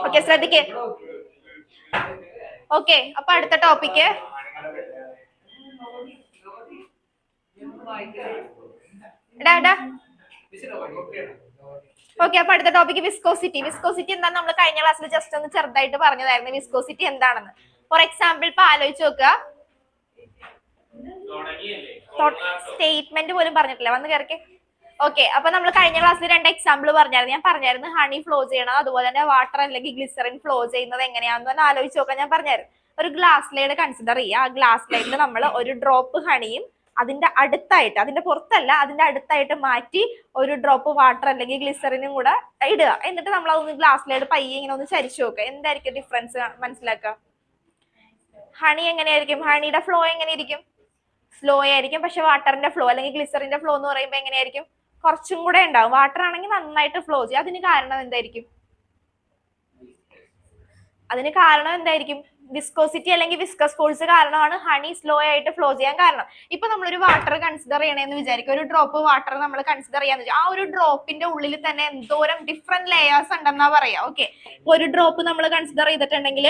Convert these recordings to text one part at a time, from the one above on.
Okay, ശ്രദ്ധിക്കേ. Okay, അപ്പൊ അടുത്ത topic okay. അപ്പൊ അടുത്ത ടോപ്പിക്ക് വിസ്കോസിറ്റി. വിസ്കോസിറ്റി എന്താന്ന് നമ്മൾ കഴിഞ്ഞ ക്ലാസ്സിൽ ജസ്റ്റ് ഒന്ന് ചെറുതായിട്ട് പറഞ്ഞതായിരുന്നു. വിസ്കോസിറ്റി എന്താണെന്ന്. ഫോർ എക്സാമ്പിൾ ഇപ്പൊ ആലോചിച്ച് നോക്കുക. സ്റ്റേറ്റ്മെന്റ് പോലും പറഞ്ഞിട്ടില്ല, വന്ന് കയറിക്കെ. ഓക്കെ, അപ്പൊ നമ്മൾ കഴിഞ്ഞ ക്ലാസ്സിൽ 2 എക്സാമ്പിൾ പറഞ്ഞായിരുന്നു. ഞാൻ പറഞ്ഞായിരുന്നു ഹണി ഫ്ലോ ചെയ്യണം, അതുപോലെ തന്നെ വാട്ടർ അല്ലെങ്കിൽ ഗ്ലിസറിൻ ഫ്ലോ ചെയ്യുന്നത് എങ്ങനെയാണെന്ന് ആലോചിച്ച് നോക്കാൻ ഞാൻ പറഞ്ഞായിരുന്നു. ഒരു ഗ്ലാസ് ലൈഡ് കൺസിഡർ ചെയ്യുക. ആ ഗ്ലാസ് ലൈഡിൽ നമ്മൾ ഒരു ഡ്രോപ്പ് ഹണിയും അതിന്റെ അടുത്തായിട്ട്, അതിന്റെ പുറത്തല്ല, അതിന്റെ അടുത്തായിട്ട് മാറ്റി ഒരു ഡ്രോപ്പ് വാട്ടർ അല്ലെങ്കിൽ ഗ്ലിസറിനും കൂടെ ഇടുക. എന്നിട്ട് നമ്മൾ അതൊന്ന് ഗ്ലാസ് ലൈഡ് പയ്യെ ഇങ്ങനെ ഒന്ന് ചരിച്ചു നോക്കുക. എന്തായിരിക്കും ഡിഫറൻസ് മനസ്സിലാക്കുക? ഹണി എങ്ങനെയായിരിക്കും? ഹണിയുടെ ഫ്ലോ എങ്ങനെയായിരിക്കും? സ്ലോ ആയിരിക്കും. പക്ഷെ വാട്ടറിന്റെ ഫ്ലോ അല്ലെങ്കിൽ ഗ്ലിസറിന്റെ ഫ്ലോ എന്ന് പറയുമ്പോൾ എങ്ങനെയായിരിക്കും? കുറച്ചും കൂടെ ഉണ്ടാവും. വാട്ടർ ആണെങ്കിൽ നന്നായിട്ട് ഫ്ലോ ചെയ്യും. അതിന് കാരണം എന്തായിരിക്കും? വിസ്കോസിറ്റി അല്ലെങ്കിൽ വിസ്കസ് ഫോഴ്സ് കാരണമാണ് ഹണി സ്ലോ ആയിട്ട് ഫ്ലോ ചെയ്യാൻ കാരണം. ഇപ്പൊ നമ്മളൊരു വാട്ടർ കൺസിഡർ ചെയ്യണമെന്ന് വിചാരിക്കും. ഒരു ഡ്രോപ്പ് വാട്ടർ നമ്മൾ കൺസിഡർ ചെയ്യാന്ന് വെച്ചാൽ ആ ഒരു ഡ്രോപ്പിന്റെ ഉള്ളിൽ തന്നെ എന്തോരം ഡിഫറെന്റ് ലെയേഴ്സ് ഉണ്ടെന്നാ പറയാ. ഓക്കെ, ഒരു ഡ്രോപ്പ് നമ്മൾ കൺസിഡർ ചെയ്തിട്ടുണ്ടെങ്കിൽ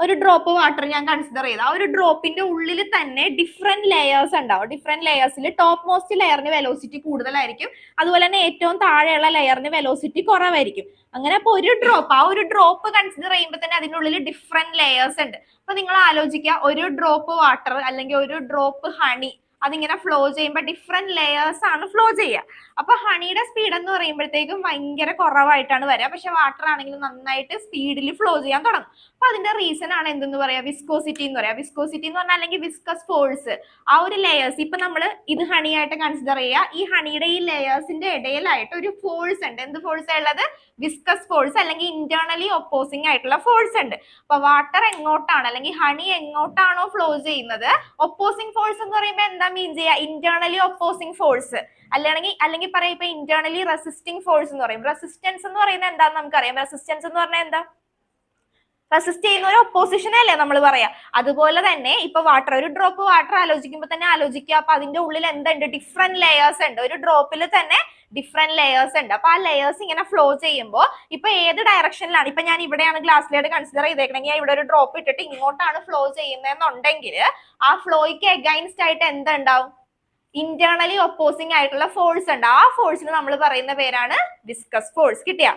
ഒരു ഡ്രോപ്പ് വാട്ടർ ഞാൻ കൺസിഡർ ചെയ്ത ആ ഒരു ഡ്രോപ്പിന്റെ ഉള്ളിൽ തന്നെ ഡിഫറെന്റ് ലെയേഴ്സ് ഉണ്ടാവും. ഡിഫറെന്റ് ലെയേഴ്സിൽ ടോപ്പ് മോസ്റ്റ് ലെയറിന് വെലോസിറ്റി കൂടുതലായിരിക്കും, അതുപോലെ തന്നെ ഏറ്റവും താഴെയുള്ള ലെയറിന് വെലോസിറ്റി കുറവായിരിക്കും. അങ്ങനെ അപ്പൊ ആ ഒരു ഡ്രോപ്പ് കൺസിഡർ ചെയ്യുമ്പോൾ തന്നെ അതിനുള്ളിൽ ഡിഫറെന്റ് ലെയേഴ്സ് ഉണ്ട്. അപ്പൊ നിങ്ങൾ ആലോചിക്കുക, ഒരു ഡ്രോപ്പ് വാട്ടർ അല്ലെങ്കിൽ ഒരു ഡ്രോപ്പ് ഹണി അതിങ്ങനെ ഫ്ലോ ചെയ്യുമ്പോൾ ഡിഫറെന്റ് ലെയേഴ്സ് ആണ് ഫ്ലോ ചെയ്യുക. അപ്പൊ ഹണിയുടെ സ്പീഡ് എന്ന് പറയുമ്പോഴത്തേക്കും ഭയങ്കര കുറവായിട്ടാണ് വരിക. പക്ഷെ വാട്ടർ ആണെങ്കിൽ നന്നായിട്ട് സ്പീഡിൽ ഫ്ലോ ചെയ്യാൻ തുടങ്ങും. അപ്പൊ അതിന്റെ റീസൺ ആണ് എന്തെന്ന് പറയാ? വിസ്കോസിറ്റി എന്ന് പറയാം. വിസ്കോസിറ്റി എന്ന് പറഞ്ഞാൽ അല്ലെങ്കിൽ വിസ്കസ് ഫോഴ്സ്. ആ ഒരു ലെയേഴ്സ് ഇപ്പൊ നമ്മൾ ഇത് ഹണിയായിട്ട് കൺസിഡർ ചെയ്യുക. ഈ ഹണിയുടെ ഈ ലെയേഴ്സിന്റെ ഇടയിലായിട്ട് ഒരു ഫോഴ്സ് ഉണ്ട്. എന്ത് ഫോഴ്സ് ഉള്ളത്? വിസ്കസ് ഫോഴ്സ് അല്ലെങ്കിൽ ഇന്റേർണലി ഒപ്പോസിംഗ് ആയിട്ടുള്ള ഫോഴ്സ് ഉണ്ട്. അപ്പൊ വാട്ടർ എങ്ങോട്ടാണ് അല്ലെങ്കിൽ ഹണി എങ്ങോട്ടാണോ ഫ്ലോ ചെയ്യുന്നത്, ഒപ്പോസിംഗ് ഫോഴ്സ് എന്ന് പറയുമ്പോൾ എന്താ മീൻ ചെയ്യുക? ഇന്റേർണലി ഒപ്പോസിംഗ് ഫോഴ്സ് അല്ലെങ്കിൽ പറയാം ഇപ്പൊ ഇന്റേർണലി റെസിസ്റ്റിംഗ് ഫോഴ്സ് എന്ന് പറയും. റെസിസ്റ്റൻസ് എന്ന് പറയുന്നത് എന്താന്ന് നമുക്കറിയാം. റെസിസ്റ്റൻസ് എന്ന് പറഞ്ഞാൽ എന്താ? റെസിസ്റ്റ് ചെയ്യുന്ന ഒരു ഒപ്പോസിഷൻ അല്ലേ നമ്മൾ പറയാ. അതുപോലെ തന്നെ ഇപ്പൊ വാട്ടർ, ഒരു ഡ്രോപ്പ് വാട്ടർ ആലോചിക്കുമ്പോൾ തന്നെ ആലോചിക്കുക, അപ്പൊ അതിന്റെ ഉള്ളിൽ എന്തുണ്ട്? ഡിഫറെന്റ് ലെയേഴ്സ് ഉണ്ട്. ഒരു ഡ്രോപ്പിൽ തന്നെ ഡിഫറെന്റ് ലെയേഴ്സ് ഉണ്ട്. അപ്പൊ ആ ലെയേഴ്സ് ഇങ്ങനെ ഫ്ലോ ചെയ്യുമ്പോൾ ഇപ്പൊ ഏത് ഡയറക്ഷനിലാണ്, ഇപ്പൊ ഞാൻ ഇവിടെയാണ് ഗ്ലാസ്സിലേഡ് കൺസിഡർ ചെയ്തേക്കണെങ്കിൽ ഇവിടെ ഒരു ഡ്രോപ്പ് ഇട്ടിട്ട് ഇങ്ങോട്ടാണ് ഫ്ലോ ചെയ്യുന്നതെന്നുണ്ടെങ്കിൽ ആ ഫ്ലോയ്ക്ക് എഗൈൻസ്റ്റ് ആയിട്ട് എന്തുണ്ടാവും? ഇന്റേർണലി ഒപ്പോസിംഗ് ആയിട്ടുള്ള ഫോഴ്സ് ഉണ്ട്. ആ ഫോഴ്സിന് നമ്മൾ പറയുന്ന പേരാണ് വിസ്കസ് ഫോഴ്സ്. കിട്ടിയ?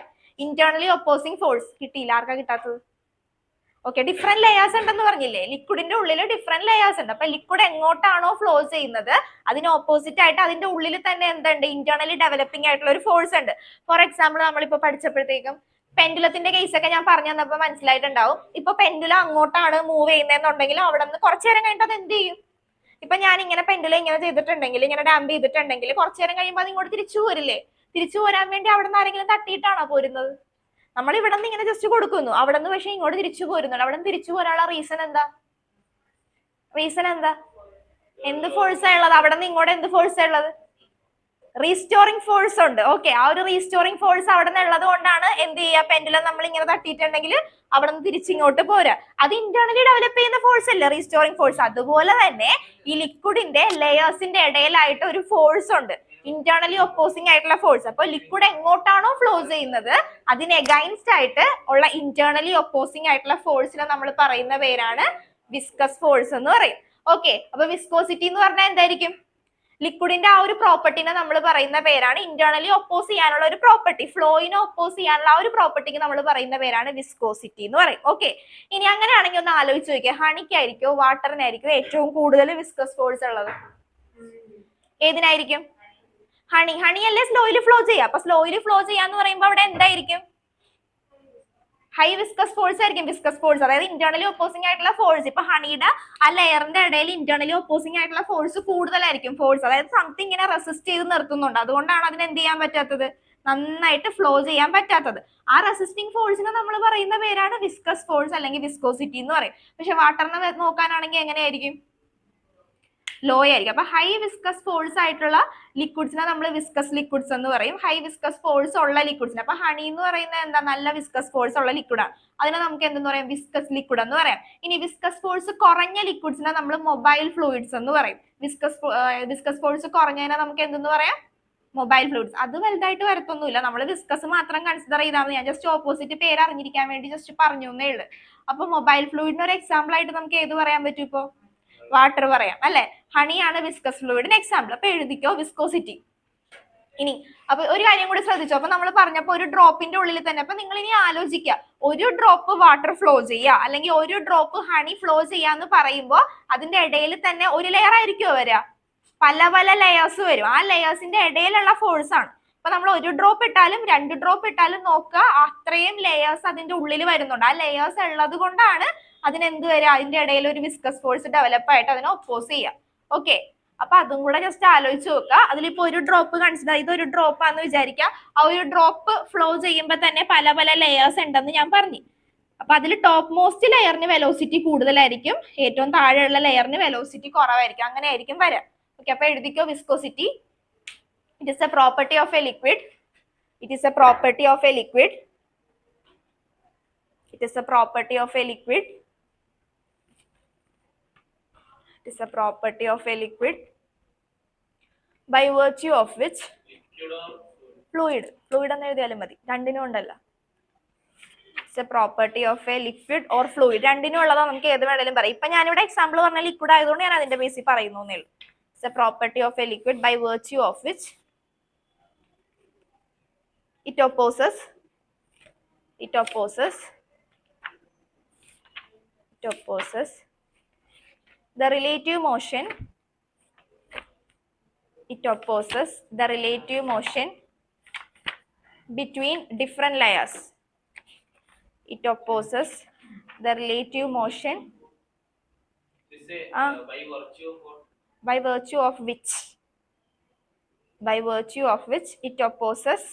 ഇന്റേർണലി ഒപ്പോസിംഗ് ഫോഴ്സ് കിട്ടിയില്ല? ആർക്കാ കിട്ടാത്തത്? ഓക്കെ, ഡിഫറെന്റ് ലെയേഴ്സ് ഉണ്ടെന്ന് പറഞ്ഞില്ലേ? ലിക്വിഡിന്റെ ഉള്ളിൽ ഡിഫറെന്റ് ലെയേഴ്സ് ഉണ്ട്. അപ്പൊ ലിക്വിഡ് എങ്ങോട്ടാണോ ഫ്ലോ ചെയ്യുന്നത് അതിന് ഓപ്പോസിറ്റ് ആയിട്ട് അതിന്റെ ഉള്ളിൽ തന്നെ എന്തുണ്ട്? ഇന്റേർണലി ഡെവലപ്പിംഗ് ആയിട്ടുള്ള ഒരു ഫോഴ്സ് ഉണ്ട്. ഫോർ എക്സാമ്പിൾ നമ്മളിപ്പോ പഠിച്ചപ്പോഴത്തേക്കും പെൻഡുലത്തിന്റെ കേസ് ഒക്കെ ഞാൻ പറഞ്ഞു തന്നപ്പോ മനസ്സിലായിട്ടുണ്ടാവും. ഇപ്പൊ പെൻഡുലം അങ്ങോട്ടാണ് മൂവ് ചെയ്യുന്നതെന്നുണ്ടെങ്കിൽ അവിടെ നിന്ന് കുറച്ചു നേരം കഴിഞ്ഞിട്ട് അത് എന്ത് ചെയ്യും? ഇപ്പൊ ഞാൻ ഇങ്ങനെ പെൻഡുലം ഇങ്ങനെ ചെയ്തിട്ടുണ്ടെങ്കിൽ, ഇങ്ങനെ ഡാമ്പ് ചെയ്തിട്ടുണ്ടെങ്കിൽ കുറച്ചു നേരം കഴിയുമ്പോൾ അത് ഇങ്ങോട്ട് തിരിച്ചു പോരില്ലേ? തിരിച്ചു പോരാൻ വേണ്ടി അവിടെ നിന്ന് ആരെങ്കിലും തട്ടിയിട്ടാണോ പോരുന്നത്? നമ്മൾ ഇവിടെ നിന്ന് ഇങ്ങനെ ജസ്റ്റ് കൊടുക്കുന്നു, അവിടെ നിന്ന് പക്ഷെ ഇങ്ങോട്ട് തിരിച്ചു പോരുന്നുണ്ട്. അവിടെ നിന്ന് തിരിച്ചു പോരാനുള്ള റീസൺ എന്താ? എന്ത് ഫോഴ്സാ ഉള്ളത്? അവിടെ നിന്ന് ഇങ്ങോട്ട് എന്ത് ഫോഴ്സാ ഉള്ളത്? റീസ്റ്റോറിംഗ് ഫോഴ്സ് ഉണ്ട്. ഓക്കെ, ആ ഒരു റീസ്റ്റോറിംഗ് ഫോഴ്സ് അവിടെ നിന്ന് ഉള്ളത് കൊണ്ടാണ് എന്ത് ചെയ്യുക? പെൻഡുലം നമ്മൾ ഇങ്ങനെ തട്ടിയിട്ടുണ്ടെങ്കിൽ അവിടെ നിന്ന് തിരിച്ചിങ്ങോട്ട് പോരാ. അത് ഇന്റേർണലി ഡെവലപ്പ് ചെയ്യുന്ന ഫോഴ്സ് അല്ലേ റീസ്റ്റോറിംഗ് ഫോഴ്സ്. അതുപോലെ തന്നെ ഈ ലിക്വിഡിന്റെ ലെയേഴ്സിന്റെ ഇടയിലായിട്ട് ഒരു ഫോഴ്സ് ഉണ്ട്, ഇന്റേർണലി ഒപ്പോസിംഗ് ആയിട്ടുള്ള ഫോഴ്സ്. അപ്പൊ ലിക്വിഡ് എങ്ങോട്ടാണോ ഫ്ലോ ചെയ്യുന്നത് അതിന് എഗൈൻസ്റ്റ് ആയിട്ട് ഉള്ള ഇന്റേർണലി ഒപ്പോസിംഗ് ആയിട്ടുള്ള ഫോഴ്സിനെ നമ്മൾ പറയുന്ന പേരാണ് വിസ്കസ് ഫോഴ്സ് എന്ന് പറയും. ഓക്കെ, അപ്പൊ വിസ്കോസിറ്റി എന്ന് പറഞ്ഞാൽ എന്തായിരിക്കും? ലിക്വിഡിന്റെ ആ ഒരു പ്രോപ്പർട്ടിനെ നമ്മൾ പറയുന്ന പേരാണ് ഇന്റേർണലി ഒപ്പോസ് ചെയ്യാനുള്ള ഒരു പ്രോപ്പർട്ടി. ഫ്ലോയിനെ ഒപ്പോസ് ചെയ്യാനുള്ള ആ ഒരു പ്രോപ്പർട്ടിക്ക് നമ്മൾ പറയുന്ന പേരാണ് വിസ്കോസിറ്റി എന്ന് പറയും. ഓക്കെ, ഇനി അങ്ങനെയാണെങ്കിൽ ഒന്ന് ആലോചിച്ച് നോക്കിയാൽ ഹണിക്കായിരിക്കോ വാട്ടറിനായിരിക്കോ ഏറ്റവും കൂടുതൽ വിസ്കസ് ഫോഴ്സ് ഉള്ളത്? ഏതിനായിരിക്കും? ഹണി അല്ലേ സ്ലോയില് ഫ്ലോ ചെയ്യുക. അപ്പൊ സ്ലോയില് ഫ്ലോ ചെയ്യാന്ന് പറയുമ്പോൾ അവിടെ എന്തായിരിക്കും? ഹൈ വിസ്കസ് ഫോഴ്സ് ആയിരിക്കും. വിസ്കസ് ഫോഴ്സ് അതായത് ഇന്റേർണലി ഒപ്പോസിംഗ് ആയിട്ടുള്ള ഫോഴ്സ്. ഇപ്പൊ ഹണിയുടെ ആ ലെയറിന്റെ ഇടയിൽ ഇന്റേർണലി ഒപ്പോസിംഗ് ആയിട്ടുള്ള ഫോഴ്സ് കൂടുതലായിരിക്കും. ഫോഴ്സ് അതായത് സംതിങ് ഇങ്ങനെ റെസിസ്റ്റ് ചെയ്ത് നിർത്തുന്നുണ്ട്. അതുകൊണ്ടാണ് അതിന് എന്ത് ചെയ്യാൻ പറ്റാത്തത്? നന്നായിട്ട് ഫ്ലോ ചെയ്യാൻ പറ്റാത്തത്. ആ റെസിസ്റ്റിംഗ് ഫോഴ്സിനെ നമ്മൾ പറയുന്ന പേരാണ് വിസ്കസ് ഫോഴ്സ് അല്ലെങ്കിൽ വിസ്കോസിറ്റി എന്ന് പറയും. പക്ഷെ വാട്ടറിനെ നോക്കാനാണെങ്കിൽ എങ്ങനെയായിരിക്കും? ലോ ആയിരിക്കും. അപ്പൊ ഹൈ വിസ്കസ് ഫോഴ്സ് ആയിട്ടുള്ള ലിക്വിഡ്സിനെ നമ്മൾ വിസ്കസ് ലിക്വിഡ്സ് എന്ന് പറയും. ഹൈ വിസ്കസ് ഫോഴ്സ് ഉള്ള ലിക്വിഡ്സിന്, അപ്പൊ ഹണി എന്ന് പറയുന്നത് എന്താ? നല്ല വിസ്കസ് ഫോഴ്സ് ഉള്ള ലിക്വിഡാണ്. അതിനെ നമുക്ക് എന്തെന്ന് പറയാം? വിസ്കസ് ലിക്വിഡ് എന്ന് പറയാം. ഇനി വിസ്കസ് ഫോഴ്സ് കുറഞ്ഞ ലിക്വിഡ്സിനെ നമ്മൾ മൊബൈൽ ഫ്ലൂയിഡ്സ് എന്ന് പറയും. വിസ്കസ് ഫോഴ്സ് കുറഞ്ഞതിനെ നമുക്ക് എന്തെന്ന് പറയാം? മൊബൈൽ ഫ്ലൂയിഡ്സ് അത് വലുതായിട്ട് വരത്തൊന്നുമില്ല. നമ്മൾ വിസ്കസ് മാത്രം കൺസിഡർ ചെയ്താൽ ഞാൻ ജസ്റ്റ് ഓപ്പോസിറ്റ് പേര് അറിഞ്ഞിരിക്കാൻ വേണ്ടി ജസ്റ്റ് പറഞ്ഞു എന്നേ ഉള്ളൂ. അപ്പൊ മൊബൈൽ ഫ്ലൂയിഡിന് ഒരു എക്സാമ്പിൾ ആയിട്ട് നമുക്ക് ഏത് പറയാൻ പറ്റും? ഇപ്പൊ വാട്ടർ പറയാം അല്ലെ. ഹണിയാണ് വിസ്കസ് ഫ്ലൂയിഡിന് എക്സാമ്പിൾ. അപ്പൊ എഴുതിക്കോ വിസ്കോസിറ്റി. ഇനി അപ്പൊ ഒരു കാര്യം കൂടി ശ്രദ്ധിച്ചോ. അപ്പൊ നമ്മൾ പറഞ്ഞപ്പോ ഒരു ഡ്രോപ്പിന്റെ ഉള്ളിൽ തന്നെ, അപ്പൊ നിങ്ങൾ ഇനി ആലോചിക്കുക, ഒരു ഡ്രോപ്പ് വാട്ടർ ഫ്ലോ ചെയ്യുക അല്ലെങ്കിൽ ഒരു ഡ്രോപ്പ് ഹണി ഫ്ലോ ചെയ്യാന്ന് പറയുമ്പോൾ അതിന്റെ ഇടയിൽ തന്നെ ഒരു ലെയർ ആയിരിക്കുമോ വരിക? പല പല ലെയേഴ്സ് വരും. ആ ലെയേഴ്സിന്റെ ഇടയിലുള്ള ഫോഴ്സ് ആണ്. അപ്പൊ നമ്മൾ ഒരു ഡ്രോപ്പ് ഇട്ടാലും 2 ഡ്രോപ്പ് ഇട്ടാലും നോക്കുക, അത്രയും ലെയേഴ്സ് അതിന്റെ ഉള്ളിൽ വരുന്നുണ്ട്. ആ ലെയേഴ്സ് ഉള്ളത് കൊണ്ടാണ് അതിനെന്ത് വരിക? അതിന്റെ ഇടയിൽ ഒരു വിസ്കസ് ഫോഴ്സ് ഡെവലപ്പ് ആയിട്ട് അതിനെ ഒപ്പോസ് ചെയ്യാം. ഓക്കെ, അപ്പൊ അതും കൂടെ ജസ്റ്റ് ആലോചിച്ച് നോക്കുക. അതിലിപ്പോ ഒരു ഡ്രോപ്പ് കൺസിഡർ ചെയ്ത് ഒരു ഡ്രോപ്പ് ആണെന്ന് വിചാരിക്കുക. ആ ഒരു ഡ്രോപ്പ് ഫ്ലോ ചെയ്യുമ്പോൾ തന്നെ പല പല ലെയേഴ്സ് ഉണ്ടെന്ന് ഞാൻ പറഞ്ഞു. അപ്പൊ അതിൽ ടോപ്പ് മോസ്റ്റ് ലെയറിന് വെലോസിറ്റി കൂടുതലായിരിക്കും, ഏറ്റവും താഴെയുള്ള ലെയറിന് വെലോസിറ്റി കുറവായിരിക്കും. അങ്ങനെ ആയിരിക്കും വരാം. ഓക്കെ, അപ്പൊ എഴുതിക്കോ viscosity. It is a property of a liquid. It is a property of a liquid. It is a property of a liquid. It is a property of a liquid by virtue of which fluid എന്ന് എഴുതിയാലും മതി, രണ്ടിനും ഉണ്ടല്ലോ. It's a property of a liquid or fluid. രണ്ടിനും ഉള്ളതാ, നമുക്ക് ഏത് വേണേലും പറയാം. ഇപ്പൊ ഞാനിവിടെ എക്സാമ്പിൾ പറഞ്ഞ ലിക്വിഡ് ആയതുകൊണ്ട് ഞാൻ അതിന്റെ ബേസിൽ പറയുന്നു എന്നേ ഉള്ളൂ. It's a property of a liquid by virtue of which it opposes the relative motion. It opposes the relative motion between different layers. It opposes the relative motion by virtue of which it opposes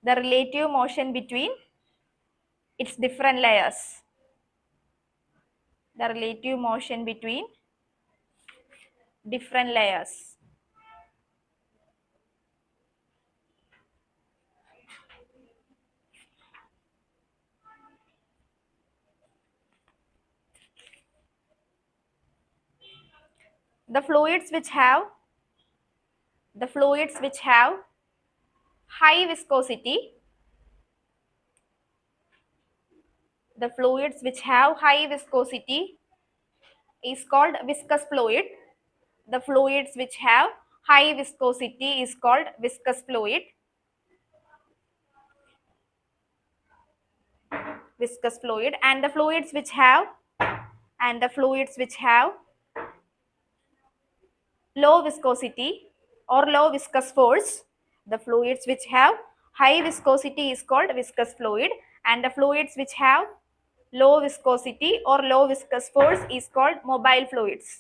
the relative motion between its different layers. The relative motion between different layers. The fluids which have high viscosity, the fluids which have high viscosity is called viscous fluid. The fluids which have high viscosity is called viscous fluid. And the fluids which have low viscosity or low viscous force, the fluids which have high viscosity is called viscous fluid, and the fluids which have low viscosity or low viscous force is called mobile fluids.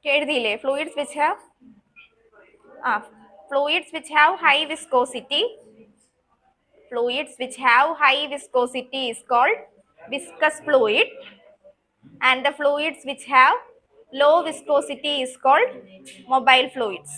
എഴുതിയില്ലേ? fluids which have high viscosity is called viscous fluid, and the fluids which have low viscosity is called mobile fluids.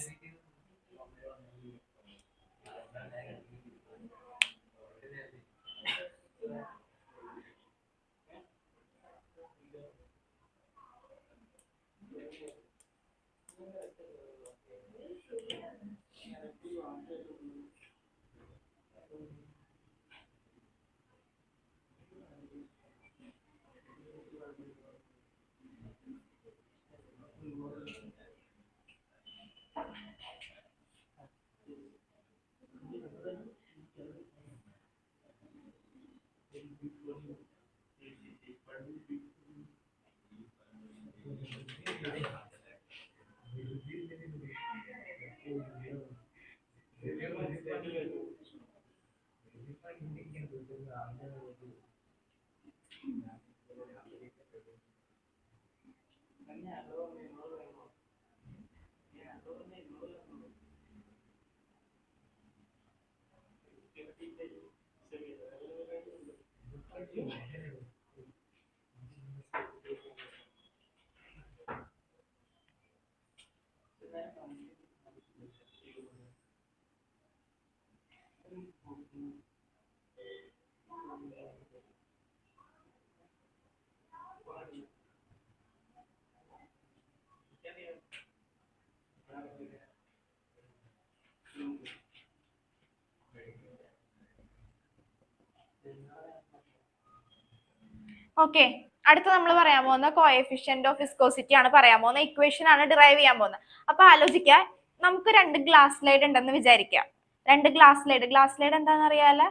Okay, അടുത്ത നമ്മൾ പറയാൻ പോകുന്ന coefficient of viscosity ആണ് പറയാൻ പോകുന്ന equation ആണ് derive ചെയ്യാൻ പോകുന്നത്. അപ്പൊ ആലോചിക്കുക, നമുക്ക് 2 ഗ്ലാസ് സ്ലൈഡ് ഉണ്ടെന്ന് വിചാരിക്കാം. 2 ഗ്ലാസ് സ്ലൈഡ് എന്താണെന്ന് അറിയാലോ?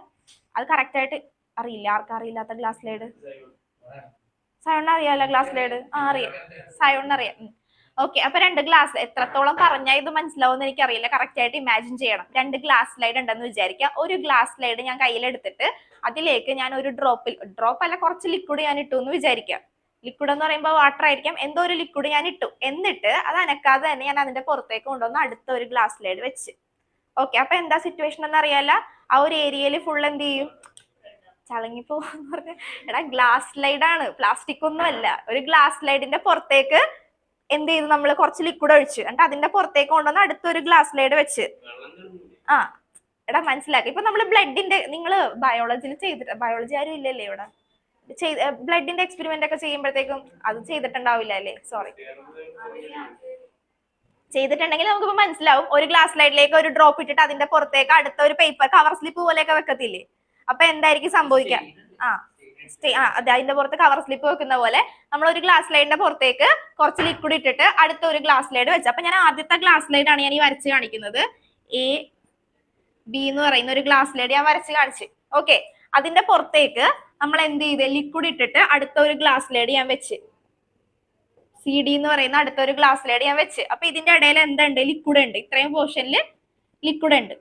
അത് കറക്റ്റ് ആയിട്ട് അറിയില്ല. ആർക്കും അറിയില്ലാത്ത ഗ്ലാസ് സ്ലൈഡ്? സയോണിന് അറിയാലോ ഗ്ലാസ് സ്ലൈഡ്? അറിയാം, സയോണിന് അറിയാം. ഓക്കെ, അപ്പൊ 2 ഗ്ലാസ് എത്രത്തോളം പറഞ്ഞാൽ ഇത് മനസ്സിലാവും എന്ന് എനിക്കറിയില്ല. കറക്റ്റ് ആയിട്ട് ഇമാജിൻ ചെയ്യണം. 2 ഗ്ലാസ് സ്ലൈഡ് ഉണ്ടെന്ന് വിചാരിക്കാം. ഒരു ഗ്ലാസ് സ്ലൈഡ് ഞാൻ കയ്യിലെടുത്തിട്ട് അതിലേക്ക് ഞാൻ ഒരു ഡ്രോപ്പ് അല്ല, കുറച്ച് ലിക്വിഡ് ഞാൻ ഇട്ടു എന്ന് വിചാരിക്കാം. ലിക്വിഡ് എന്ന് പറയുമ്പോൾ വാട്ടർ ആയിരിക്കാം. എന്തോ ഒരു ലിക്വിഡ് ഞാൻ ഇട്ടു. എന്നിട്ട് അത് അനക്കാതെ തന്നെ ഞാൻ അതിന്റെ പുറത്തേക്ക് കൊണ്ടുവന്ന് അടുത്ത ഒരു ഗ്ലാസ് സ്ലൈഡ് വെച്ച്. ഓക്കെ, അപ്പൊ എന്താ സിറ്റുവേഷൻ എന്ന് അറിയാല? ആ ഒരു ഏരിയയിൽ ഫുൾ എന്ത് ചെയ്യും? ചളങ്ങിപ്പോന്ന് പറഞ്ഞ, എടാ ഗ്ലാസ് സ്ലൈഡ് ആണ്, പ്ലാസ്റ്റിക് ഒന്നും അല്ല. ഒരു ഗ്ലാസ് സ്ലൈഡിന്റെ പുറത്തേക്ക് എന്ത് ചെയ്തു? നമ്മൾ കുറച്ച് ലിക്വിഡ് ഒഴിച്ചു, എന്നിട്ട് അതിന്റെ പുറത്തേക്ക് കൊണ്ടുവന്ന് അടുത്തൊരു ഗ്ലാസ് സ്ലൈഡ് വെച്ച്. എടാ മനസ്സിലാക്കി. ഇപ്പൊ നമ്മള് ബ്ലഡിന്റെ, നിങ്ങള് ബയോളജിയിൽ ചെയ്തിട്ട്, ബയോളജി ആരും ഇല്ലല്ലേ ഇവിടെ? ബ്ലഡിന്റെ എക്സ്പെരിമെന്റ് ഒക്കെ ചെയ്യുമ്പോഴത്തേക്കും അത് ചെയ്തിട്ടുണ്ടാവില്ല അല്ലേ? സോറി, ചെയ്തിട്ടുണ്ടെങ്കിൽ നമുക്കിപ്പോ മനസ്സിലാവും. ഒരു ഗ്ലാസ് സ്ലൈഡിലേക്ക് ഒരു ഡ്രോപ്പ് ഇട്ടിട്ട് അതിന്റെ പുറത്തേക്ക് അടുത്ത ഒരു പേപ്പർ കവർ സ്ലിപ്പ് പോലെയൊക്കെ വെക്കത്തില്ലേ? അപ്പൊ എന്തായിരിക്കും സംഭവിക്കുക? അതെ, അതിന്റെ പുറത്ത് കവർ സ്ലിപ്പ് വെക്കുന്ന പോലെ നമ്മൾ ഒരു ഗ്ലാസ് സ്ലൈഡിന്റെ പുറത്തേക്ക് കുറച്ച് ലിക്വിഡ് ഇട്ടിട്ട് അടുത്ത ഒരു ഗ്ലാസ് സ്ലൈഡ് വെച്ചു. അപ്പൊ ഞാൻ ആദ്യത്തെ ഗ്ലാസ് സ്ലൈഡ് ആണ് ഞാൻ ഈ വരച്ച് കാണിക്കുന്നത്. എ ബി എന്ന് പറയുന്ന ഒരു ഗ്ലാസ് സ്ലൈഡ് ഞാൻ വരച്ച് കാണിച്ചു. ഓക്കെ, അതിന്റെ പുറത്തേക്ക് നമ്മൾ എന്ത് ചെയ്ത്? ലിക്വിഡ് ഇട്ടിട്ട് അടുത്ത ഒരു ഗ്ലാസ് സ്ലൈഡ് ഞാൻ വെച്ച്. സി ഡി എന്ന് പറയുന്ന അടുത്ത ഒരു ഗ്ലാസ് സ്ലൈഡ് ഞാൻ വെച്ച്. അപ്പൊ ഇതിന്റെ ഇടയിൽ എന്തുണ്ട്? ലിക്വിഡ് ഉണ്ട്. ഇത്രയും പോർഷനിൽ ലിക്വിഡ് ഉണ്ട്.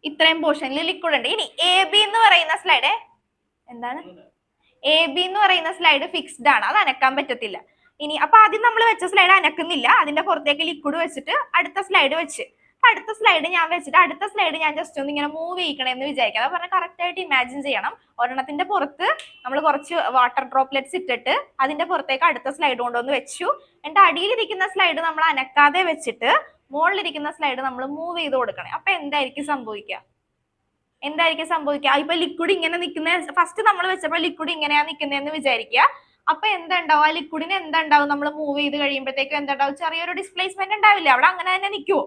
ഇത്രയും പോർഷനിൽ ലിക്വിഡ് ഉണ്ട്. ഇനി എ ബി എന്ന് പറയുന്ന സ്ലൈഡ് എന്താണ്? എ ബി എന്ന് പറയുന്ന സ്ലൈഡ് ഫിക്സ്ഡ് ആണ്, അത് അനക്കാൻ പറ്റത്തില്ല. ഇനി അപ്പൊ ആദ്യം നമ്മൾ വെച്ച സ്ലൈഡ് അനക്കുന്നില്ല. അതിന്റെ പുറത്തേക്ക് ലിക്വിഡ് വെച്ചിട്ട് അടുത്ത സ്ലൈഡ് വെച്ച്. അടുത്ത സ്ലൈഡ് ഞാൻ വെച്ചിട്ട് അടുത്ത സ്ലൈഡ് ഞാൻ ജസ്റ്റ് ഒന്ന് ഇങ്ങനെ മൂവ് ചെയ്യിക്കണമെന്ന് വിചാരിക്കാം. അത് പറഞ്ഞാൽ കറക്റ്റ് ആയിട്ട് ഇമാജിൻ ചെയ്യണം. ഒരെണ്ണത്തിന്റെ പുറത്ത് നമ്മൾ കുറച്ച് വാട്ടർ ഡ്രോപ്ലെറ്റ്സ് ഇട്ടിട്ട് അതിന്റെ പുറത്തേക്ക് അടുത്ത സ്ലൈഡ് കൊണ്ടുവന്ന് വെച്ചു. എന്നിട്ട് അടിയിലിരിക്കുന്ന സ്ലൈഡ് നമ്മൾ അനക്കാതെ വെച്ചിട്ട് മുകളിലിരിക്കുന്ന സ്ലൈഡ് നമ്മൾ മൂവ് ചെയ്ത് കൊടുക്കണേ. അപ്പൊ എന്തായിരിക്കും സംഭവിക്കുക? ഇപ്പൊ ലിക്വിഡ് ഇങ്ങനെ നിൽക്കുന്ന, ഫസ്റ്റ് നമ്മൾ വെച്ചപ്പോൾ ലിക്വിഡ് ഇങ്ങനെയാ നിൽക്കുന്നതെന്ന് വിചാരിക്കുക. അപ്പൊ എന്താണ്ടാവും? ആ ലിക്വിഡിന് എന്താണ്ടാവും? നമ്മൾ മൂവ് ചെയ്ത് കഴിയുമ്പോഴത്തേക്കും എന്താണ്ടാവും? ചെറിയൊരു ഡിസ്പ്ലേസ്മെന്റ് ഉണ്ടാവില്ല, അവിടെ അങ്ങനെ തന്നെ നിൽക്കുവോ?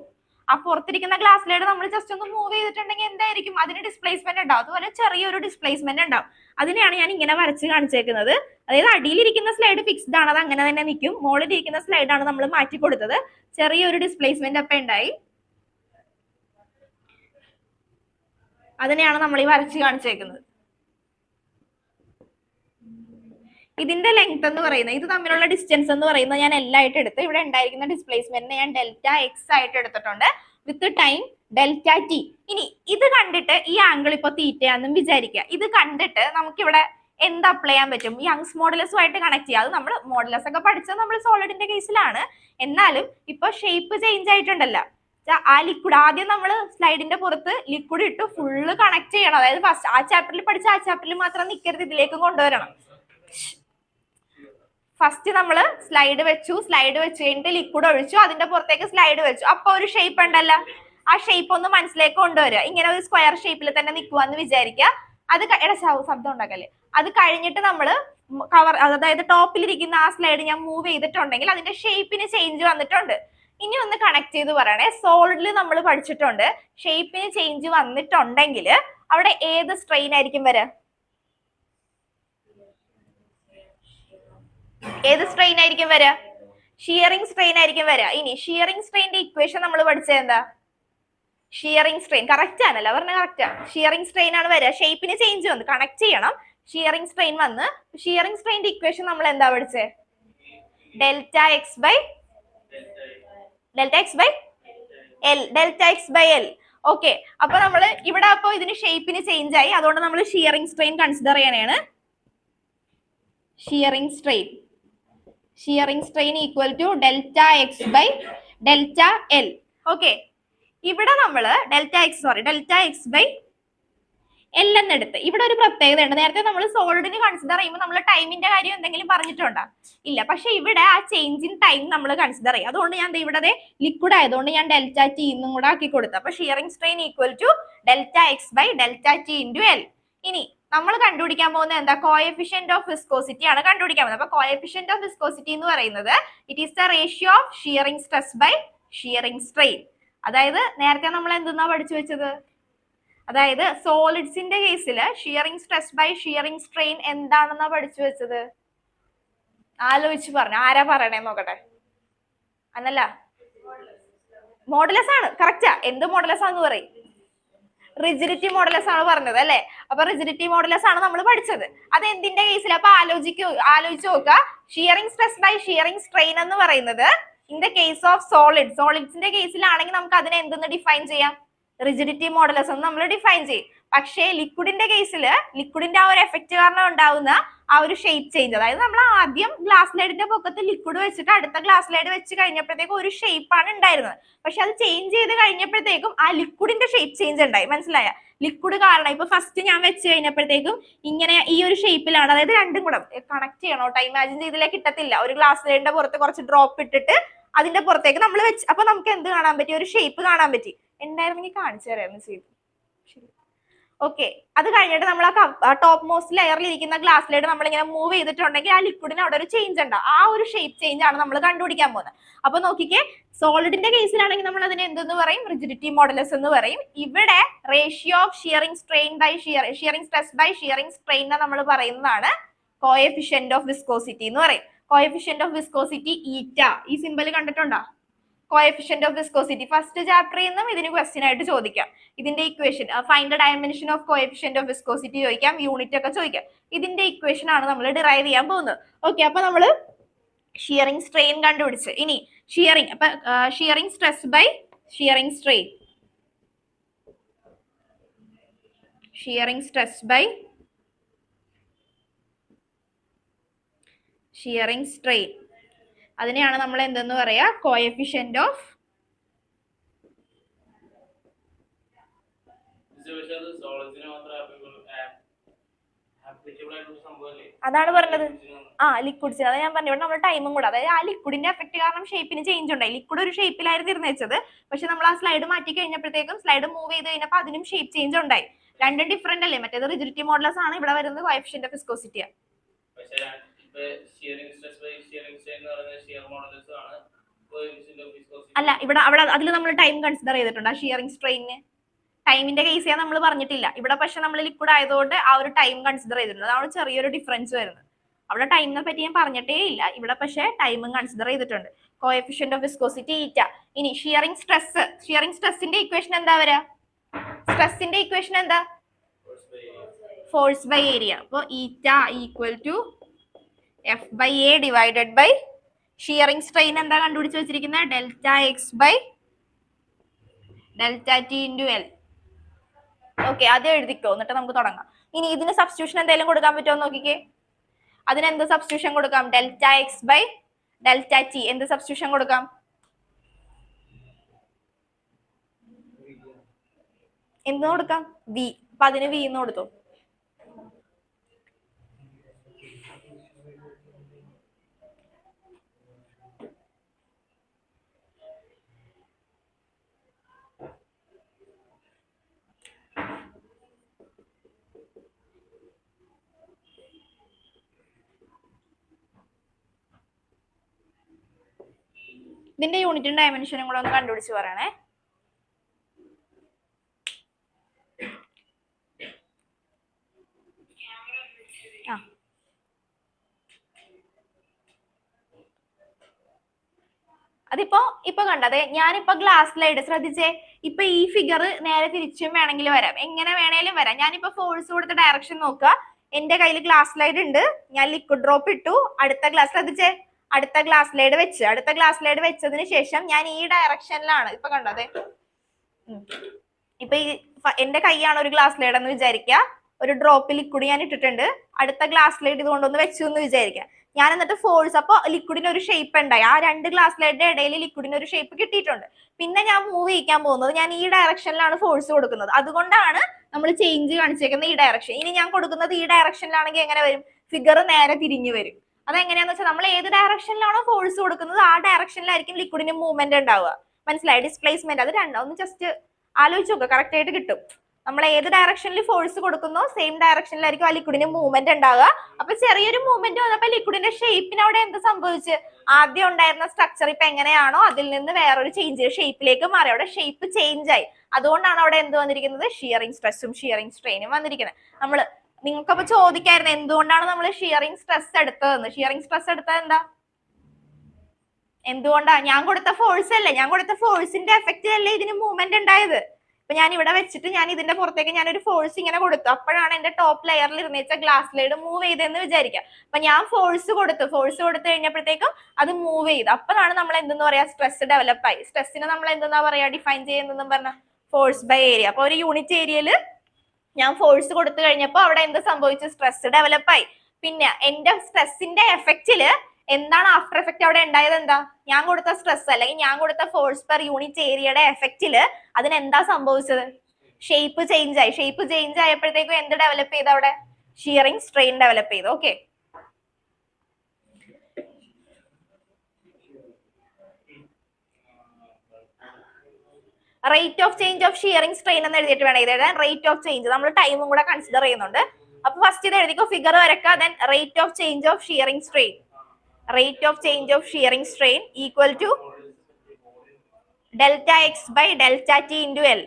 ആ പുറത്തിരിക്കുന്ന ഗ്ലാസ് സ്ലൈഡ് നമ്മൾ ജസ്റ്റ് ഒന്ന് മൂവ് ചെയ്തിട്ടുണ്ടെങ്കിൽ എന്തായിരിക്കും? അതിന് ഡിസ്പ്ലേസ്മെന്റ് ഉണ്ടാവും. അതുപോലെ ചെറിയൊരു ഡിസ്പ്ലേസ്മെന്റ് ഉണ്ടാവും. അതിനെയാണ് ഞാൻ ഇങ്ങനെ വരച്ച് കാണിച്ചേക്കുന്നത്. അതായത് അടിയിലിരിക്കുന്ന സ്ലൈഡ് ഫിക്സ്ഡ് ആണ്, അത് അങ്ങനെ തന്നെ നിൽക്കും. മുകളിലിരിക്കുന്ന സ്ലൈഡാണ് നമ്മൾ മാറ്റി കൊടുത്തത്. ചെറിയൊരു ഡിസ്പ്ലേസ്മെന്റ് അപ്പൊ ഉണ്ടായി. അതിനെയാണ് നമ്മൾ ഈ വരച്ച് കാണിച്ചേക്കുന്നത്. ഇതിന്റെ ലെങ്ത് എന്ന് പറയുന്നത്, ഇത് തമ്മിലുള്ള ഡിസ്റ്റൻസ് എന്ന് പറയുന്നത് ഞാൻ എല്ലായിട്ട് എടുത്ത് ഇവിടെ ഉണ്ടായിരിക്കുന്ന ഡിസ്പ്ലേസ്മെന്റിനെ ഞാൻ ഡെൽറ്റ എക്സ് ആയിട്ട് എടുത്തിട്ടുണ്ട് വിത്ത് ടൈം ഡെൽറ്റ ടി. ഇനി ഇത് കണ്ടിട്ട് ഈ ആംഗിൾ ഇപ്പൊ തീറ്റയാണെന്നും വിചാരിക്കുക. ഇത് കണ്ടിട്ട് നമുക്കിവിടെ എന്ത് അപ്ലൈ ചെയ്യാൻ പറ്റും? യങ്സ് മോഡുലസുമായിട്ട് കണക്ട് ചെയ്യുക. അത് നമ്മൾ മോഡുലസ് ഒക്കെ പഠിച്ചത് നമ്മൾ സോളിഡിന്റെ കേസിലാണ്. എന്നാലും ഇപ്പൊ ഷേപ്പ് ചേഞ്ച് ആയിട്ടുണ്ടല്ലോ. ആ ലിക്വിഡ് ആദ്യം നമ്മൾ സ്ലൈഡിന്റെ പുറത്ത് ലിക്വിഡ് ഇട്ട് ഫുള്ള് കണക്ട് ചെയ്യണം. അതായത് ഫസ്റ്റ് ആ ചാപ്റ്ററിൽ പഠിച്ച ആ ചാപ്റ്ററിൽ മാത്രം നിൽക്കരുത്, ഇതിലേക്ക് കൊണ്ടുവരണം. ഫസ്റ്റ് നമ്മൾ സ്ലൈഡ് വെച്ചു കഴിഞ്ഞിട്ട് ലിക്വിഡ് ഒഴിച്ചു, അതിന്റെ പുറത്തേക്ക് സ്ലൈഡ് വെച്ചു. അപ്പൊ ഒരു ഷേപ്പ് ഉണ്ടല്ലോ, ആ ഷേപ്പ് ഒന്ന് മനസ്സിലേക്ക് കൊണ്ടുവരിക. ഇങ്ങനെ ഒരു സ്ക്വയർ ഷേപ്പിൽ തന്നെ നിൽക്കുവാന്ന് വിചാരിക്കുക. അത് ശബ്ദം ഉണ്ടാക്കല്ലേ. അത് കഴിഞ്ഞിട്ട് നമ്മൾ കവർ, അതായത് ടോപ്പിലിരിക്കുന്ന ആ സ്ലൈഡ് ഞാൻ മൂവ് ചെയ്തിട്ടുണ്ടെങ്കിൽ അതിന്റെ ഷേപ്പിന് ചേഞ്ച് വന്നിട്ടുണ്ട്. ഇനി ഒന്ന് കണക്ട് ചെയ്ത് പറയണേ. സോളിഡിൽ നമ്മൾ പഠിച്ചിട്ടുണ്ട് ഷേപ്പിന് ചേഞ്ച് വന്നിട്ടുണ്ടെങ്കിൽ അവിടെ ഏത് സ്ട്രെയിൻ ആയിരിക്കും വരിക? ഏത് സ്ട്രെയിൻ ആയിരിക്കും വരിക? ഷിയറിംഗ് സ്ട്രെയിൻ ആയിരിക്കും വരിക. ഇനി ഷിയറിംഗ് സ്ട്രെയിന്റെ ഇക്വേഷൻ നമ്മൾ പഠിച്ചത് എന്താ? ഷിയറിംഗ് സ്ട്രെയിൻ കറക്റ്റ് ആണല്ലോ, പറഞ്ഞ കറക്റ്റ് ആണ്. ഷിയറിംഗ് സ്ട്രെയിൻ ആണ് വരിക. ഷേപ്പിന് ചേഞ്ച് വന്ന് കണക്ട് ചെയ്യണം. ഷിയറിംഗ് സ്ട്രെയിൻ വന്ന് ഷിയറിംഗ് സ്ട്രെയിന്റെ ഇക്വേഷൻ നമ്മൾ എന്താ പഠിച്ചേ? Delta X by L. Okay, അപ്പൊ നമ്മള് ഇവിടെ അപ്പൊ ഇതിന് ഷേപ്പിന് ചേഞ്ച് ആയി, അതുകൊണ്ട് നമ്മൾ ഷിയറിംഗ് സ്ട്രെയിൻ കൺസിഡർ ചെയ്യാനാണ്. Shearing strain equal to delta X by delta L. Okay, ഇവിടെ നമ്മള് ഡെൽറ്റ എക്സ് ബൈ L എന്നെടുത്ത്. ഇവിടെ ഒരു പ്രത്യേകതയുണ്ട്. നേരത്തെ നമ്മൾ സോളിഡിന് കൺസിഡർ ചെയ്യുമ്പോൾ നമ്മൾ ടൈമിന്റെ കാര്യം എന്തെങ്കിലും പറഞ്ഞിട്ടുണ്ടോ? ഇല്ല. പക്ഷെ ഇവിടെ ആ ചേഞ്ച് ഇൻ ടൈം നമ്മൾ കൺസിഡർ ചെയ്യും. അതുകൊണ്ട് ഞാൻ ഇവിടെ ലിക്വിഡ് ആയതുകൊണ്ട് ഞാൻ ഡെൽറ്റ ടി എന്നും കൂടെ ആക്കി കൊടുത്തു. അപ്പൊ shearing strain equal to delta X by delta T into L. ഇനി നമ്മൾ കണ്ടുപിടിക്കാൻ പോകുന്നത് എന്താ? കോഎഫിഷ്യന്റ് ഓഫ് വിസ്കോസിറ്റി ആണ് കണ്ടുപിടിക്കാൻ പോകുന്നത്. അപ്പൊ കോഎഫിഷ്യന്റ് ഓഫ് വിസ്കോസിറ്റി എന്ന് പറയുന്നത് it is the ratio of shearing stress by shearing strain. അതായത് നേരത്തെ നമ്മൾ എന്തെന്നാ പഠിച്ചു വെച്ചത്? അതായത് സോളിഡ്സിന്റെ കേസിൽ shearing stress by shearing strain എന്താണെന്നാ പഠിച്ചു വെച്ചത്? ആലോചിച്ച് പറഞ്ഞു. ആരാ പറയണേ നോക്കട്ടെ. അന്നല്ല, മോഡുലസ് ആണ്. കറക്റ്റാ. എന്ത് മോഡുലസ് ആണെന്ന് പറയും? റിജിഡിറ്റി മോഡുലസ് ആണ് പറഞ്ഞത് അല്ലെ? അപ്പൊ റിജിഡിറ്റി മോഡുലസ് ആണ് നമ്മൾ പഠിച്ചത്. അത് എന്തിന്റെ കേസിൽ? അപ്പൊ ആലോചിച്ച് നോക്കുക. Shearing stress by shearing strain എന്ന് പറയുന്നത് ഇൻ ദ കേസ് ഓഫ് സോളിഡ്സിന്റെ കേസിലാണെങ്കിൽ നമുക്ക് അതിനെ എന്തെന്ന് ഡിഫൈൻ ചെയ്യാം? റിജിഡിറ്റി മോഡുലസ് എന്ന് നമ്മൾ ഡിഫൈൻ ചെയ്യും. പക്ഷേ ലിക്വിഡിന്റെ കേസിൽ ലിക്വിഡിന്റെ ആ ഒരു എഫക്റ്റ് കാരണം ഉണ്ടാവുന്ന ആ ഒരു ഷേപ്പ് ചേഞ്ച്, അതായത് നമ്മൾ ആദ്യം ഗ്ലാസ് ലൈഡിന്റെ പൊക്കത്ത് ലിക്വിഡ് വെച്ചിട്ട് അടുത്ത ഗ്ലാസ് ലൈഡ് വെച്ച് കഴിഞ്ഞപ്പോഴത്തേക്കും ഒരു ഷേപ്പാണ് ഉണ്ടായിരുന്നത്. പക്ഷെ അത് ചേഞ്ച് ചെയ്ത് കഴിഞ്ഞപ്പോഴത്തേക്കും ആ ലിക്വിഡിന്റെ ഷേപ്പ് ചേഞ്ച് ഉണ്ടായി. മനസ്സിലായ? ലിക്വിഡ് കാരണം ഇപ്പൊ ഫസ്റ്റ് ഞാൻ വെച്ച് കഴിഞ്ഞപ്പോഴത്തേക്കും ഇങ്ങനെ ഈ ഒരു ഷേപ്പിലാണ്, അതായത് രണ്ടും കൂടെ കണക്ട് ചെയ്യണോട്ടോ. ഇമാജിൻ ചെയ്തില്ലേ കിട്ടത്തില്ല. ഒരു ഗ്ലാസ് ലൈഡിന്റെ പുറത്ത് കുറച്ച് ഡ്രോപ്പ് ഇട്ടിട്ട് അതിന്റെ പുറത്തേക്ക് നമ്മൾ വെച്ച്, അപ്പൊ നമുക്ക് എന്ത് കാണാൻ പറ്റി? ഒരു ഷേപ്പ് കാണാൻ പറ്റി. ഉണ്ടായിരുന്നെങ്കിൽ കാണിച്ചു തരായിരുന്നു ചെയ്തു. ഓക്കെ, അത് കഴിഞ്ഞിട്ട് നമ്മൾ ആ ടോപ്പ് മോസ്റ്റ് ലെയറിൽ ഇരിക്കുന്ന ഗ്ലാസ് ലൈഡ് നമ്മൾ ഇങ്ങനെ മൂവ് ചെയ്തിട്ടുണ്ടെങ്കിൽ ആ ലിക്വിഡിന് അവിടെ ഒരു ചേഞ്ച് ഉണ്ടാവും. ആ ഒരു ഷേപ്പ് ചേഞ്ച് ആണ് നമ്മൾ കണ്ടുപിടിക്കാൻ പോകുന്നത്. അപ്പൊ നോക്കിക്കേ, സോളിഡിന്റെ കേസിലാണെങ്കിൽ നമ്മൾ അതിനെ എന്തെന്ന് പറയും? റിജിഡിറ്റി മോഡുലസ് എന്ന് പറയും. ഇവിടെ ratio of shearing strain by shearing stress by shearing strain നമ്മൾ പറയുന്നതാണ് കോഎഫിഷ്യന്റ് ഓഫ് വിസ്കോസിറ്റി എന്ന് പറയും. കോഎഫിഷ്യന്റ് ഓഫ് വിസ്കോസിറ്റി ഈറ്റ. ഈ സിമ്പൽ കണ്ടിട്ടുണ്ടോ? കോഎഫിഷ്യന്റ് ഓഫ് വിസ്കോസിറ്റി ഫസ്റ്റ് ചാപ്റ്ററിൽ നിന്നും ഇതിന് ക്വസ്റ്റ്യൻ ആയിട്ട് ചോദിക്കാം. ഇതിന്റെ equation find the dimension of coefficient of viscosity ചോദിക്കാം, യൂണിറ്റ് ഒക്കെ ചോദിക്കാം. ഇതിന്റെ ഇക്വേഷൻ ആണ് നമ്മൾ ഡിറൈവ് ചെയ്യാൻ പോകുന്നത്. ഓക്കെ, അപ്പൊ നമ്മൾ ഷിയറിംഗ് സ്ട്രെയിൻ കണ്ടുപിടിച്ച് ഇനി ഷിയറിംഗ്, അപ്പൊ shearing stress by shearing strain, shearing stress by shearing strain, അതിനെയാണ് നമ്മൾ എന്തെന്ന് പറയാ? Coefficient of. അതാണ് പറഞ്ഞത്. ലിക്വിഡ്സ്, അതാ ഞാൻ പറഞ്ഞു. ഇവിടെ നമ്മൾ ടൈമും കൂടെ, അതായത് ആ ലിക്വിഡിന്റെ എഫക്ട് കാരണം ഷേപ്പിന് ചേഞ്ച് ഉണ്ടായി. ലിക്വിഡ് ഒരു ഷേപ്പിലായിരുന്നു ഇരുന്നേച്ചത്. പക്ഷെ നമ്മൾ ആ സ്ലൈഡ് മാറ്റി കഴിഞ്ഞപ്പോഴത്തേക്കും സ്ലൈഡ് മൂവ് ചെയ്ത് കഴിഞ്ഞപ്പോൾ അതിനും ഷേപ്പ് ചേഞ്ച് ഉണ്ടായി. രണ്ടും ഡിഫറെന്റ് അല്ലേ? മറ്റേത് റിജിഡിറ്റി മോഡുലസ് ആണ്, ഇവിടെ വരുന്നത് കോഎഫിഷ്യന്റ് ഓഫ് വിസ്കോസിറ്റി ആണ്. അല്ല, ഇവിടെ അതിൽ നമ്മൾ ടൈം കൺസിഡർ ചെയ്തിട്ടുണ്ട്. ആ ഷിയറിംഗ് സ്ട്രെയിന് ടൈമിന്റെ കേസ് ചെയ്യാൻ നമ്മൾ പറഞ്ഞിട്ടില്ല ഇവിടെ. പക്ഷെ നമ്മൾ ലിക്വിഡ് ആയതുകൊണ്ട് ആ ഒരു ടൈം കൺസിഡർ ചെയ്തിട്ടുണ്ട്. അതാണ് ചെറിയൊരു ഡിഫറൻസ് വരുന്നത്. അവിടെ ടൈമിനെ പറ്റി ഞാൻ പറഞ്ഞിട്ടേ ഇല്ല. ഇവിടെ പക്ഷെ ടൈമും കൺസിഡർ ചെയ്തിട്ടുണ്ട്. Coefficient of viscosity eta. ഇനി ഷിയറിംഗ് സ്ട്രെസ്. ഷിയറിംഗ് സ്ട്രെസിന്റെ ഇക്വേഷൻ എന്താ വരാ? സ്ട്രെസിന്റെ ഇക്വേഷൻ എന്താ? Force by area. അപ്പൊ eta equal to F by A divided by shearing strain എന്താ കണ്ടുപിടിച്ച് വെച്ചിരിക്കുന്നത്? Delta X by delta T into L. Okay, അത് എഴുതിക്കോ, എന്നിട്ട് നമുക്ക് തുടങ്ങാം. ഇനി ഇതിന് സബ്സ്റ്റിറ്റ്യൂഷൻ എന്തെങ്കിലും കൊടുക്കാൻ പറ്റുമോ നോക്കിക്കേ. അതിന് എന്ത് സബ്സ്റ്റിറ്റ്യൂഷൻ കൊടുക്കാം? Delta X by delta T. എന്ത് സബ്സ്റ്റിറ്റ്യൂഷൻ കൊടുക്കാം? എന്ത് കൊടുക്കാം? വി. അപ്പൊ അതിന് വി എന്ന് കൊടുത്തു. ഇതിന്റെ യൂണിറ്റും ഡയമെൻഷനും കൂടെ ഒന്ന് കണ്ടുപിടിച്ച് പറയണേ. ഇപ്പൊ കണ്ടത് ഞാനിപ്പോ ഗ്ലാസ് ലൈഡ് ശ്രദ്ധിച്ചേ. ഇപ്പൊ ഈ ഫിഗർ നേരെ തിരിച്ചും വേണമെങ്കിൽ വരാം, എങ്ങനെ വേണേലും വരാം. ഞാനിപ്പോ ഫോഴ്സ് കൊടുത്ത ഡയറക്ഷൻ നോക്കുക. എന്റെ കയ്യിൽ ഗ്ലാസ് ലൈഡ് ഉണ്ട്, ഞാൻ ലിക്വിഡ് ഡ്രോപ്പ് ഇട്ടു, അടുത്ത ഗ്ലാസ് ശ്രദ്ധിച്ചേ, അടുത്ത ഗ്ലാസ് ലൈഡ് വെച്ചതിന് ശേഷം ഞാൻ ഈ ഡയറക്ഷനിലാണ്. ഇപ്പൊ കണ്ടതേ, ഇപ്പൊ ഈ എന്റെ കൈയാണ് ഒരു ഗ്ലാസ് ലൈഡ് എന്ന് വിചാരിക്കുക. ഒരു ഡ്രോപ്പ് ലിക്വിഡ് ഞാൻ ഇട്ടിട്ടുണ്ട്, അടുത്ത ഗ്ലാസ് ലൈഡ് ഇതുകൊണ്ടൊന്ന് വെച്ചു എന്ന് വിചാരിക്കുക. ഞാൻ എന്നിട്ട് ഫോഴ്സ്, അപ്പൊ ലിക്വിഡിന് ഒരു ഷേപ്പ് ഉണ്ടായി, ആ രണ്ട് ഗ്ലാസ് ലൈഡിന്റെ ഇടയിൽ ലിക്വിഡിന് ഒരു ഷേപ്പ് കിട്ടിയിട്ടുണ്ട്. പിന്നെ ഞാൻ മൂവ് ചെയ്യിക്കാൻ പോകുന്നത്, ഞാൻ ഈ ഡയറക്ഷനിലാണ് ഫോഴ്സ് കൊടുക്കുന്നത്, അതുകൊണ്ടാണ് നമ്മൾ ചേഞ്ച് കാണിച്ചേക്കുന്നത് ഈ ഡയറക്ഷൻ. ഇനി ഞാൻ കൊടുക്കുന്നത് ഈ ഡയറക്ഷനിലാണെങ്കിൽ എങ്ങനെ വരും? ഫിഗർ നേരെ തിരിഞ്ഞു വരും. അതെങ്ങനെയാന്ന് വെച്ചാൽ നമ്മൾ ഏത് ഡയറക്ഷനിലാണോ ഫോഴ്സ് കൊടുക്കുന്നത് ആ ഡയറക്ഷനിലായിരിക്കും ലിക്വിഡിന് മൂവ്മെന്റ് ഉണ്ടാവുക. മനസ്സിലായി? ഡിസ്പ്ലേസ്മെന്റ്. അത് ഒന്ന് ജസ്റ്റ് ആലോചിച്ച് നോക്കുക, കറക്റ്റ് ആയിട്ട് കിട്ടും. നമ്മൾ ഏത് ഡയറക്ഷനിൽ ഫോഴ്സ് കൊടുക്കുന്നോ സെയിം ഡയറക്ഷനിലായിരിക്കും ആ ലിക്വിഡിന് മൂവ്മെന്റ് ഉണ്ടാവുക. അപ്പൊ ചെറിയൊരു മൂവ്മെന്റ് വന്നപ്പോ ലിക്വിഡിന്റെ ഷേപ്പിന് അവിടെ എന്ത് സംഭവിച്ച്? ആദ്യം ഉണ്ടായിരുന്ന സ്ട്രക്ചർ ഇപ്പൊ എങ്ങനെയാണോ അതിൽ നിന്ന് വേറൊരു ചേഞ്ച് ഷേപ്പിലേക്ക് മാറി, അവിടെ ഷേപ്പ് ചേഞ്ച് ആയി. അതുകൊണ്ടാണ് അവിടെ എന്ത് വന്നിരിക്കുന്നത്? ഷിയറിംഗ് സ്ട്രെസ്സും ഷിയറിംഗ് സ്ട്രെയിനും വന്നിരിക്കുന്നത്. നിങ്ങൾക്കപ്പോ ചോദിക്കായിരുന്നു എന്തുകൊണ്ടാണ് നമ്മൾ ഷിയറിംഗ് സ്ട്രെസ് എടുത്തതെന്ന്. ഷിയറിംഗ് സ്ട്രെസ് എടുത്തത് എന്താ? എന്തുകൊണ്ടാ? ഞാൻ കൊടുത്ത ഫോഴ്സ് അല്ലേ, ഞാൻ കൊടുത്ത ഫോഴ്സിന്റെ എഫക്റ്റിലല്ലേ ഇതിന് മൂവ്മെന്റ് ഉണ്ടായത്. ഇപ്പൊ ഞാൻ ഇവിടെ വെച്ചിട്ട് ഞാൻ ഇതിന്റെ പുറത്തേക്ക് ഞാൻ ഒരു ഫോഴ്സ് ഇങ്ങനെ കൊടുത്തു, അപ്പോഴാണ് എന്റെ ടോപ്പ് ലെയറിൽ ഇരുന്ന ഗ്ലാസ് ലൈഡ് മൂവ് ചെയ്തെന്ന് വിചാരിക്കാം. അപ്പൊ ഞാൻ ഫോഴ്സ് കൊടുത്തു കഴിഞ്ഞപ്പോഴത്തേക്കും അത് മൂവ് ചെയ്തു. അപ്പോഴാണ് നമ്മൾ എന്തെന്ന് പറയാ? സ്ട്രെസ് ഡെവലപ്പ് ആയി. സ്ട്രെസ്സിനെ നമ്മൾ എന്തെന്നാ പറയാ ഡിഫൈൻ ചെയ്യുന്നതെന്നും പറഞ്ഞ ഫോഴ്സ് ബൈ ഏരിയ. അപ്പൊ ഒരു യൂണിറ്റ് ഏരിയയില് ഞാൻ ഫോഴ്സ് കൊടുത്തു കഴിഞ്ഞപ്പോ അവിടെ എന്ത് സംഭവിച്ചു? സ്ട്രെസ് ഡെവലപ്പ് ആയി. പിന്നെ എന്റെ സ്ട്രെസ്സിന്റെ എഫക്റ്റില് എന്താണ് ആഫ്റ്റർ എഫക്റ്റ് അവിടെ ഉണ്ടായത്? എന്താ? ഞാൻ കൊടുത്ത സ്ട്രെസ് അല്ലെങ്കിൽ ഞാൻ കൊടുത്ത ഫോഴ്സ് പെർ യൂണിറ്റ് ഏരിയയുടെ എഫക്റ്റില് അതിന് എന്താ സംഭവിച്ചത്? ഷേപ്പ് ചേഞ്ച് ആയി. ഷേപ്പ് ചേഞ്ച് ആയപ്പോഴത്തേക്കും എന്ത് ഡെവലപ്പ് ചെയ്ത് അവിടെ? ഷിയറിംഗ് സ്ട്രെയിൻ ഡെവലപ്പ് ചെയ്തു. Okay, rate of change of shearing strain എന്ന് എഴുതിയിട്ട് വേണം ഇത് എഴുതാൻ. റേറ്റ് ഓഫ് ചേഞ്ച് നമ്മൾ ടൈമും കൂടെ കൺസിഡർ ചെയ്യുന്നുണ്ട്. അപ്പൊ ഫസ്റ്റ് ഇത് എഴുതിക്കോ, ഫിഗർ വരക്കുക. Then rate of change of shearing strain, rate of change of shearing strain equal to delta x by delta t into L.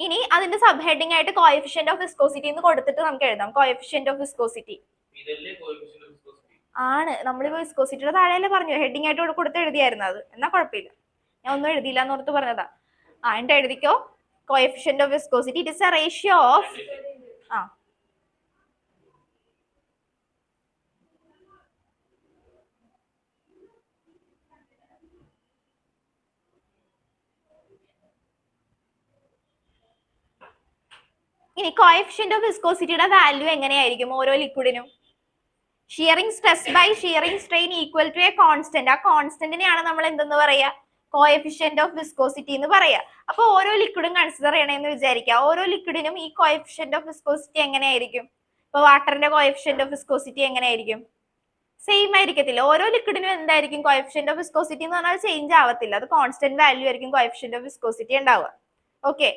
ഇനി അതിന്റെ സബ് ഹെഡിങ് ആയിട്ട് കോഎഫിഷ്യന്റ് ഓഫ് വിസ്കോസിറ്റി എന്ന് കൊടുത്തിട്ട് നമുക്ക് എഴുതാം. കോഎഫിഷ്യന്റ് ഓഫ് വിസ്കോസിറ്റി ആണ്. നമ്മളിപ്പോ വിസ്കോസിറ്റിയുടെ താഴെയല്ലേ പറഞ്ഞു, ഹെഡിങ് ആയിട്ട് കൊടുത്ത് എഴുതിയായിരുന്നു അത്. എന്നാ കുഴപ്പമില്ല, ഞാൻ ഒന്നും എഴുതിയില്ല എന്ന് ഓർത്ത് പറഞ്ഞതാ. എന്നിട്ട് എഴുതിക്കോ, coefficient of viscosity it is a ratio of ഇനി കോഎഫിഷ്യന്റ് ഓഫ് വിസ്കോസിറ്റിയുടെ വാല്യൂ എങ്ങനെയായിരിക്കും ഓരോ ലിക്വിഡിനും? Shearing stress by shearing strain equal to a constant. ആ കോൺസ്റ്റന്റിനെയാണ് നമ്മൾ എന്തെന്ന് പറയാ? കോഎഫിഷ്യന്റ് ഓഫ് വിസ്കോസിറ്റി എന്ന് പറയാ. അപ്പൊ ഓരോ ലിക്വിഡും കൺസിഡർ ചെയ്യണമെന്ന് വിചാരിക്കുക. ഓരോ ലിക്വിഡിനും ഈ കോഎഫിഷ്യന്റ് ഓഫ് വിസ്കോസിറ്റി എങ്ങനെയായിരിക്കും? ഇപ്പൊ വാട്ടറിന്റെ കോഎഫിഷ്യന്റ് ഓഫ് വിസ്കോസിറ്റി എങ്ങനെയായിരിക്കും? സെയിം ആയിരിക്കത്തില്ല. ഓരോ ലിക്വിഡിനും എന്തായിരിക്കും കോഎഫിഷ്യന്റ് ഓഫ് വിസ്കോസിറ്റി എന്ന് പറഞ്ഞാൽ ചേഞ്ച് ആവത്തില്ല, അത് കോൺസ്റ്റന്റ് വാല്യൂ ആയിരിക്കും കോഎഫിഷ്യന്റ് ഓഫ് വിസ്കോസിറ്റി ഉണ്ടാവുക. ഓക്കെ,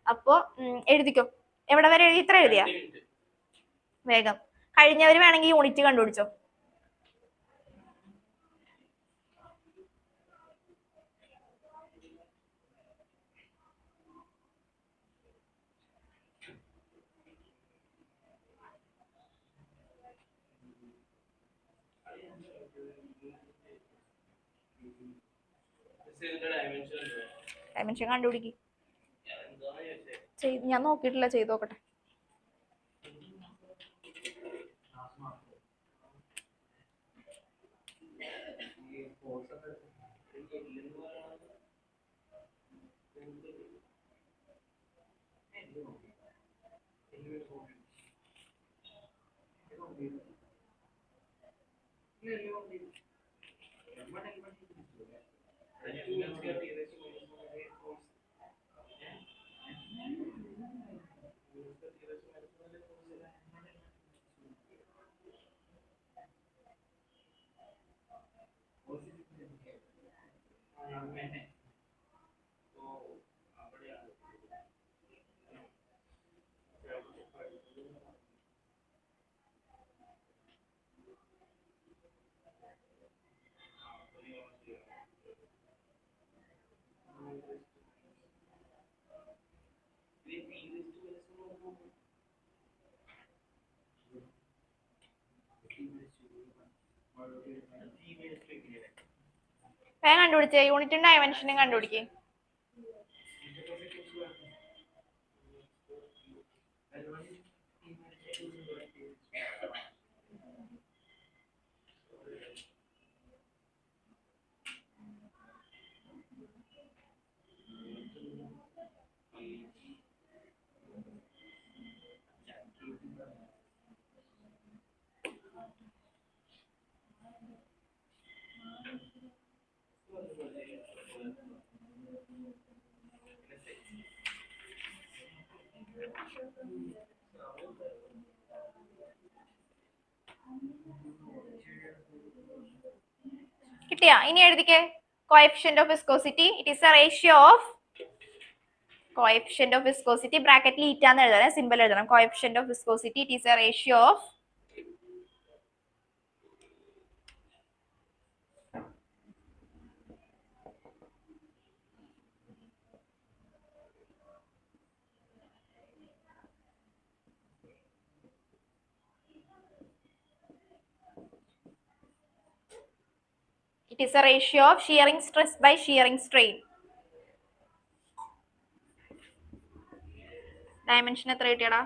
അപ്പോ എഴുതിക്കോ. എവിടെ വരെ എഴുതി? ഇത്ര എഴുതിയാ? വേഗം. കഴിഞ്ഞവര് വേണമെങ്കിൽ യൂണിറ്റ് കണ്ടുപിടിച്ചോ. ഡയമെൻഷൻ കണ്ടുപിടിക്ക്. ഞാൻ നോക്കിയിട്ടില്ല, ചെയ്ത് നോക്കട്ടെ. വേഗം കണ്ടുപിടിച്ചേ, യൂണിറ്റും ഡയമെൻഷനും കണ്ടുപിടിക്കേ. കിട്ടിയാ? ഇനി എഴുതിക്കേ. Coefficient of viscosity, it is a ratio of coefficient of viscosity ബ്രാക്കറ്റിൽ ഈറ്റാന്ന് എഴുതണം, സിമ്പിൾ എഴുതണം. Coefficient of viscosity it is a ratio of it is a ratio of shearing stress by shearing strain. Dimension എത്ര കിട്ടിയടാ?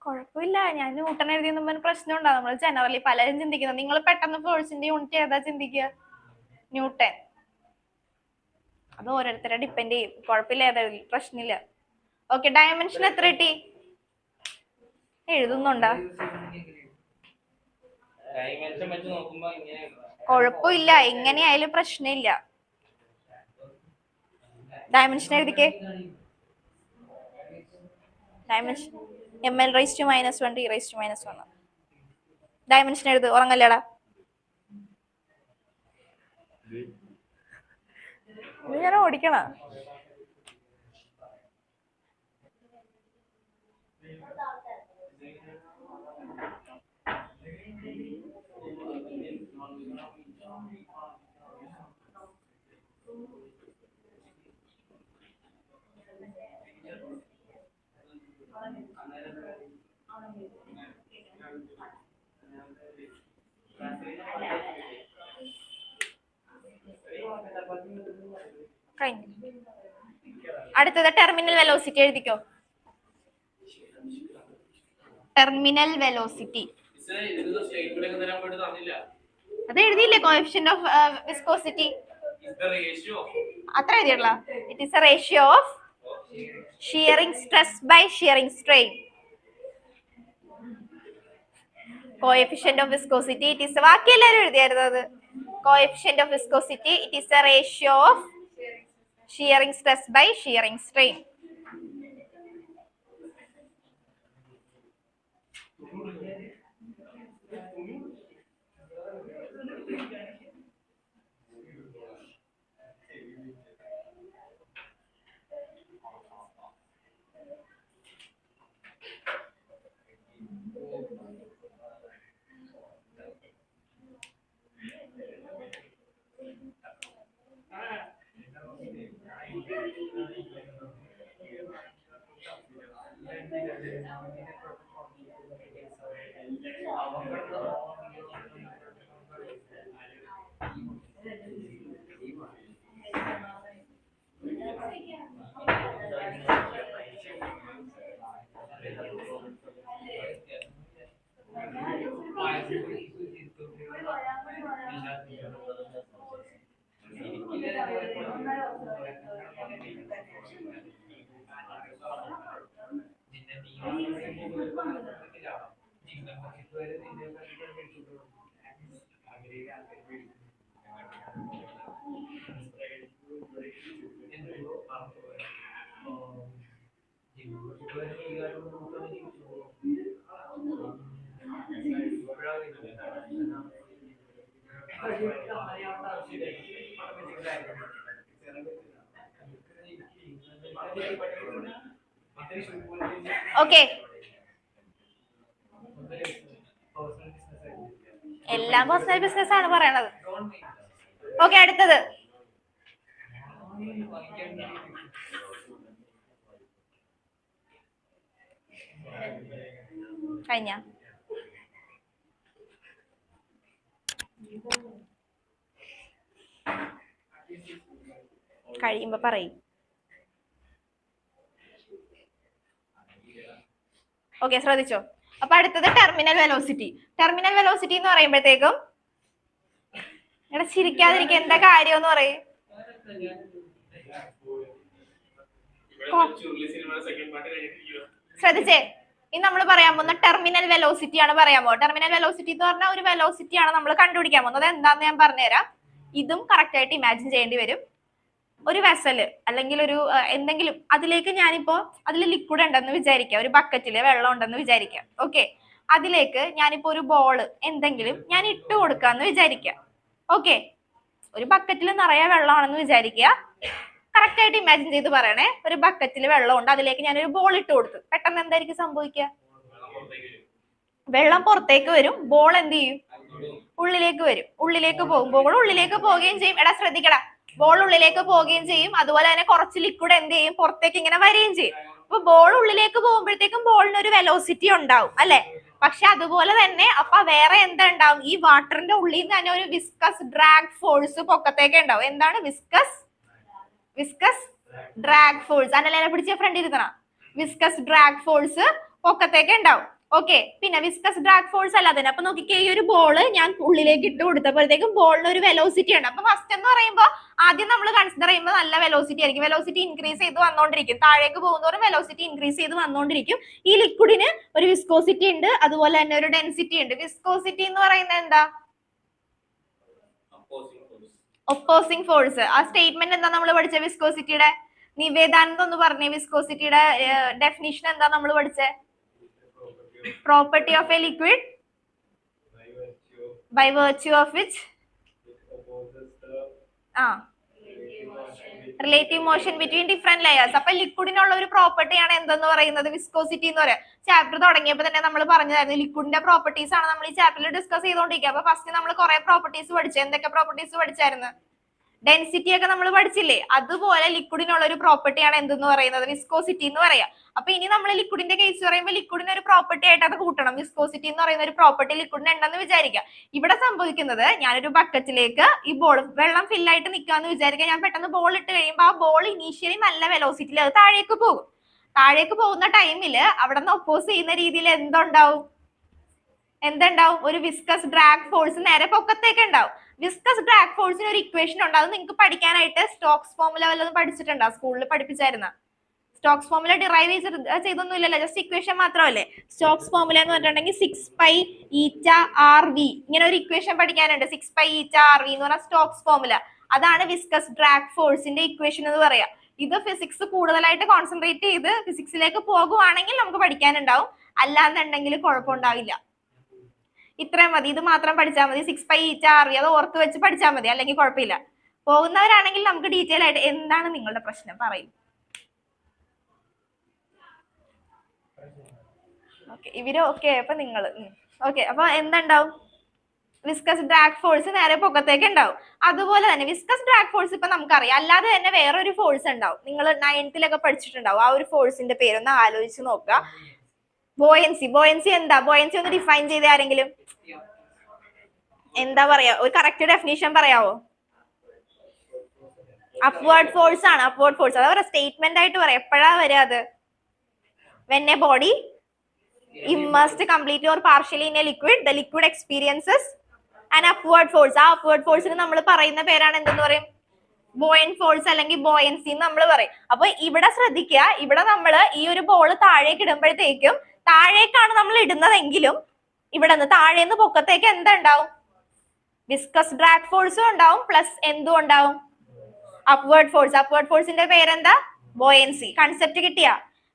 കുഴപ്പമില്ല, ഞാൻ newton എഴുതിയ പ്രശ്നം ഉണ്ടാവും. നമ്മൾ ജനറലി പലരും ചിന്തിക്കുന്നത്. നിങ്ങൾ പെട്ടെന്ന് ഫോഴ്സിന്റെ യൂണിറ്റ് ഏതാ ചിന്തിക്കുക? ന്യൂട്ടൺ. അത് ഓരോരുത്തരെ ഡിപ്പെൻഡ് ചെയ്യും. കുഴപ്പമില്ല, ഏതാ പ്രശ്നമില്ല. ഓക്കെ, ഡയമെൻഷൻ എത്ര കിട്ടി? എഴുതുന്നുണ്ടാ? കുഴപ്പമില്ല, എങ്ങനെയായാലും പ്രശ്നമില്ല. Dimension എഴുതിക്കേ. Dimension ml⁻⁻1 t⁻⁻1. Dimension എഴുത്. ഉറങ്ങല്ലേടാ? ഞാൻ ഓടിക്കണ? അടുത്തത് ടെർമിനൽ വെലോസിറ്റി എഴുതിക്കോ. ടെർമിനൽ വെലോസിറ്റി അത് എഴുതിയില്ലേ? കോഎഫിഷ്യന്റ് ഓഫ് വിസ്കോസിറ്റി അത്ര എഴുതിയുള്ള. It is a ratio of shearing stress by shearing strain. Coefficient of viscosity it is, ബാക്കി എല്ലാവരും എഴുതിയായിരുന്നു അത്. Coefficient of viscosity it is a ratio of shearing stress by shearing strain. Okay, എല്ലാം personal business ആണ് പറയണത്. Okay, അടുത്തത് കഴിഞ്ഞ കഴിയുമ്പോ പറയും. ഓക്കെ, ശ്രദ്ധിച്ചോ. അപ്പൊ അടുത്തത് ടെർമിനൽ വെലോസിറ്റി. ടെർമിനൽ വെലോസിറ്റി എന്ന് പറയുമ്പോഴത്തേക്കും ഇവിടെ ചിരിക്കാതിരിക്കുക, എന്താ കാര്യം എന്ന് പറയും. ശ്രദ്ധിച്ചേ, ഇനി നമ്മൾ പറയാൻ പോകുന്ന ടെർമിനൽ വെലോസിറ്റി ആണ് പറയാൻ പോകുന്നത്. ടെർമിനൽ വെലോസിറ്റി എന്ന് പറഞ്ഞാൽ ഒരു വെലോസിറ്റി ആണ് നമ്മൾ കണ്ടുപിടിക്കാൻ പോകുന്നത്. എന്താന്ന് ഞാൻ പറഞ്ഞുതരാം. ഇതും കറക്റ്റ് ആയിട്ട് ഇമാജിൻ ചെയ്യേണ്ടി വരും. ഒരു വെസല് അല്ലെങ്കിൽ ഒരു എന്തെങ്കിലും അതിലേക്ക് ഞാനിപ്പോ അതിൽ ലിക്വിഡ് ഉണ്ടെന്ന് വിചാരിക്കാം, ഒരു ബക്കറ്റില് വെള്ളം ഉണ്ടെന്ന് വിചാരിക്കാം. ഓക്കെ, അതിലേക്ക് ഞാനിപ്പോ ഒരു ബോള് എന്തെങ്കിലും ഞാൻ ഇട്ട് കൊടുക്കാന്ന് വിചാരിക്കാം. ഓക്കെ, ഒരു ബക്കറ്റിൽ നിറയെ വെള്ളമാണെന്ന് വിചാരിക്കുക. കറക്റ്റ് ആയിട്ട് ഇമാജിൻ ചെയ്ത് പറയണേ. ഒരു ബക്കറ്റിൽ വെള്ളമുണ്ട്, അതിലേക്ക് ഞാനൊരു ബോൾ ഇട്ട് കൊടുത്തു. പെട്ടെന്ന് എന്തായിരിക്കും സംഭവിക്കുക? വെള്ളം പുറത്തേക്ക് വരും, ബോൾ എന്ത് ചെയ്യും? ഉള്ളിലേക്ക് വരും, ഉള്ളിലേക്ക് പോകും. ബോൾ ഉള്ളിലേക്ക് പോവുകയും ചെയ്യും. എടാ ശ്രദ്ധിക്കടാ, ബോൾ ഉള്ളിലേക്ക് പോവുകയും ചെയ്യും. അതുപോലെ തന്നെ കുറച്ച് ലിക്വിഡ് എന്ത് ചെയ്യും? പുറത്തേക്ക് ഇങ്ങനെ വരികയും ചെയ്യും. അപ്പൊ ബോൾ ഉള്ളിലേക്ക് പോകുമ്പോഴത്തേക്കും ബോളിന് ഒരു വെലോസിറ്റി ഉണ്ടാവും അല്ലെ? പക്ഷെ അതുപോലെ തന്നെ അപ്പൊ വേറെ എന്താ ഉണ്ടാവും? ഈ വാട്ടറിന്റെ ഉള്ളിൽ നിന്ന് തന്നെ ഒരു വിസ്കസ് ഡ്രാഗ് ഫോഴ്സ് പൊക്കത്തേക്ക് ഉണ്ടാവും. എന്താണ് വിസ്കസ് ഡ്രാഗ് ഫോഴ്സ്? അനലേനെ പിടിച്ച ഫ്രണ്ട് ഇരുത്തണം. വിസ്കസ് ഡ്രാഗ് ഫോഴ്സ് പൊക്കത്തേക്ക് ഉണ്ടാവും. ഓക്കെ, പിന്നെ വിസ്കസ് ഡ്രാഗ് ഫോഴ്സ് അല്ലാതെ അപ്പൊ നോക്കിക്കേ, ഈ ഒരു ബോള് ഞാൻ ഉള്ളിലേക്ക് ഇട്ട് കൊടുത്തപ്പോഴത്തേക്കും ബോളിന് ഒരു വെലോസിറ്റി ഉണ്ട്. അപ്പൊ ഫസ്റ്റ് എന്ന് പറയുമ്പോൾ ആദ്യം നമ്മൾ കൺസിഡർ ചെയ്യുമ്പോൾ നല്ല വെലോസിറ്റി ആയിരിക്കും. വെലോസിറ്റി ഇൻക്രീസ് ചെയ്ത് വന്നോണ്ടിരിക്കും. താഴേക്ക് പോകുന്നതോറും വെലോസിറ്റി ഇൻക്രീസ് ചെയ്ത് വന്നോണ്ടിരിക്കും. ഈ ലിക്വിഡിന് ഒരു വിസ്കോസിറ്റി ഉണ്ട്, അതുപോലെ തന്നെ ഒരു ഡെൻസിറ്റി ഉണ്ട്. വിസ്കോസിറ്റി എന്ന് പറയുന്നത് എന്താ? Opposing force. ആ സ്റ്റേറ്റ്മെന്റ് എന്താ നമ്മൾ പഠിച്ച? വിസ്കോസിറ്റിയുടെ നിവേദാനന്ദം ഒന്ന് പറഞ്ഞേ. വിസ്കോസിറ്റിയുടെ ഡെഫിനിഷൻ എന്താ നമ്മൾ പഠിച്ചേ? Property of a liquid by virtue of which relative motion between different layers. അപ്പൊ ലിക്വിഡിനുള്ള ഒരു പ്രോപ്പർട്ടി ആണ് എന്തെന്ന് പറയുന്നത്? വിസ്കോസിറ്റി എന്ന് പറയാം. ചാപ്റ്റർ തുടങ്ങിയപ്പോൾ തന്നെ നമ്മൾ പറഞ്ഞതായിരുന്നു ലിക്വിഡിന്റെ പ്രോപ്പർട്ടീസ് ആണ് നമ്മൾ ഈ ചാപ്റ്ററിൽ ഡിസ്കസ് ചെയ്തുകൊണ്ടിരിക്കുക. അപ്പൊ ഫസ്റ്റ് നമ്മൾ കുറെ പ്രോപ്പർട്ടീസ് പഠിച്ചു. എന്തൊക്കെ പ്രോപ്പർട്ടീസ് പഠിച്ചായിരുന്നു? ഡെൻസിറ്റി ഒക്കെ നമ്മൾ പഠിച്ചില്ലേ? അതുപോലെ ലിക്വിഡിനുള്ള ഒരു പ്രോപ്പർട്ടിയാണ് എന്തെന്ന് പറയുന്നത്? വിസ്കോസിറ്റി എന്ന് പറയാം. അപ്പൊ ഇനി നമ്മൾ ലിക്വിഡിന്റെ കേസ് പറയുമ്പോൾ ലിക്വിഡിന് ഒരു പ്രോപ്പർട്ടി ആയിട്ട് അത് കൂട്ടണം. വിസ്കോസിറ്റി എന്ന് പറയുന്ന ഒരു പ്രോപ്പർട്ടി ലിക്വിഡിന് ഉണ്ടെന്ന് വിചാരിക്കാം. ഇവിടെ സംഭവിക്കുന്നത്, ഞാനൊരു ബക്കറ്റിലേക്ക് ഈ ബോൾ വെള്ളം ഫില്ലായിട്ട് നിൽക്കാന്ന് വിചാരിക്കാം. ഞാൻ പെട്ടെന്ന് ബോൾ ഇട്ട് കഴിയുമ്പോൾ ആ ബോൾ ഇനീഷ്യലി നല്ല വെലോസിറ്റിയിൽ അത് താഴേക്ക് പോകും. താഴേക്ക് പോകുന്ന ടൈമിൽ അവിടെ നിന്ന് ഒപ്പോസ് ചെയ്യുന്ന രീതിയിൽ എന്തുണ്ടാവും? ഒരു വിസ്കസ് ഡ്രാഗ് ഫോഴ്സ് നേരെ പൊക്കത്തേക്ക് ഉണ്ടാവും. വിസ്കസ് ഡ്രാഗ് ഫോഴ്സിന് ഒരു ഇക്വേഷൻ ഉണ്ട്. അത് നിങ്ങൾക്ക് പഠിക്കാനായിട്ട് സ്റ്റോക്സ് ഫോർമുല വല്ലതും പഠിച്ചിട്ടുണ്ടോ? സ്കൂളിൽ പഠിപ്പിച്ചായിരുന്ന സ്റ്റോക്സ് ഫോർമുല ഡിറൈവ് ചെയ്തൊന്നും ഇല്ലല്ലോ, ജസ്റ്റ് ഇക്വേഷൻ മാത്രമല്ലേ. സ്റ്റോക്സ് ഫോർമുല എന്ന് പറഞ്ഞിട്ടുണ്ടെങ്കിൽ 6π ഈറ്റ ആർ വി, ഇങ്ങനെ ഒരു ഇക്വേഷൻ പഠിക്കാനുണ്ട്. 6π ഈറ്റ ആർ വി എന്ന് പറഞ്ഞാൽ സ്റ്റോക്സ് ഫോർമുല. അതാണ് വിസ്കസ് ഡ്രാഗ് ഫോഴ്സിന്റെ ഇക്വേഷൻ എന്ന് പറയാം. ഇത് ഫിസിക്സ് കൂടുതലായിട്ട് കോൺസെൻട്രേറ്റ് ചെയ്ത് ഫിസിക്സിലേക്ക് പോകുവാണെങ്കിൽ നമുക്ക് പഠിക്കാനുണ്ടാവും, അല്ലാന്നുണ്ടെങ്കിൽ കുഴപ്പമുണ്ടാവില്ല. ഇത്രയും മതി, ഇത് മാത്രം പഠിച്ചാൽ മതി. 6π ഈറ്റ ആർ വി അത് ഓർത്ത് വെച്ച് പഠിച്ചാൽ മതി, അല്ലെങ്കിൽ കുഴപ്പമില്ല. പോകുന്നവരാണെങ്കിൽ നമുക്ക് ഡീറ്റെയിൽ ആയിട്ട് എന്താണ് നിങ്ങളുടെ പ്രശ്നം പറയും. ഓക്കെ, ഇവര് ഓക്കെ. അപ്പൊ നിങ്ങൾ ഓക്കെ, അപ്പൊ എന്തുണ്ടാവും? വിസ്കസ് ഡ്രാഗ് ഫോഴ്സ് നേരെ പൊക്കത്തേക്ക് ഉണ്ടാവും. അതുപോലെ തന്നെ വിസ്കസ് ഡ്രാഗ് ഫോഴ്സ് ഇപ്പൊ നമുക്കറിയാം. അല്ലാതെ തന്നെ വേറൊരു ഫോഴ്സ് ഉണ്ടാവും. നിങ്ങൾ 9th പഠിച്ചിട്ടുണ്ടാവും. ആ ഒരു ഫോഴ്സിന്റെ പേരൊന്ന് ആലോചിച്ച് നോക്കുക. ബോയൻസി. ബോയൻസി എന്താ? ബോയൻസി ഒന്ന് ഡിഫൈൻ ചെയ്ത് ആരെങ്കിലും എന്താ പറയാ? ഒരു കറക്റ്റ് ഡെഫിനിഷൻ പറയാവോ? അപ്വേർഡ് ഫോഴ്സ് ആണ്. അപ്വേർഡ് ഫോഴ്സ് അതാ സ്റ്റേറ്റ്മെന്റ് ആയിട്ട് പറയാം. എപ്പോഴാ വരിക അത്? when a body immersed completely or partially in a liquid, the liquid experiences an upward force. ആ upward force നമ്മൾ പറയുന്ന പേരാണ് എന്തെന്ന് പറയും? ബോയൻ ഫോഴ്സ് അല്ലെങ്കിൽ ബോയൻസി എന്ന് നമ്മൾ പറയും. അപ്പൊ ഇവിടെ ശ്രദ്ധിക്കുക, ഇവിടെ നമ്മൾ ഈ ഒരു ബോൾ താഴേക്ക് ഇടുമ്പോഴത്തേക്കും, താഴേക്കാണ് നമ്മൾ ഇടുന്നതെങ്കിലും ഇവിടെ നിന്ന് താഴേന്ന് പൊക്കത്തേക്ക് എന്തുണ്ടാവും? വിസ്കസ് ഡ്രാഗ് ഫോഴ്സും ഉണ്ടാവും, പ്ലസ് എന്തും ഉണ്ടാവും? Upward force. അപ്വേർഡ് ഫോഴ്സിന്റെ പേരെന്താ? ബോയൻസി. കൺസെപ്റ്റ് കിട്ടിയ?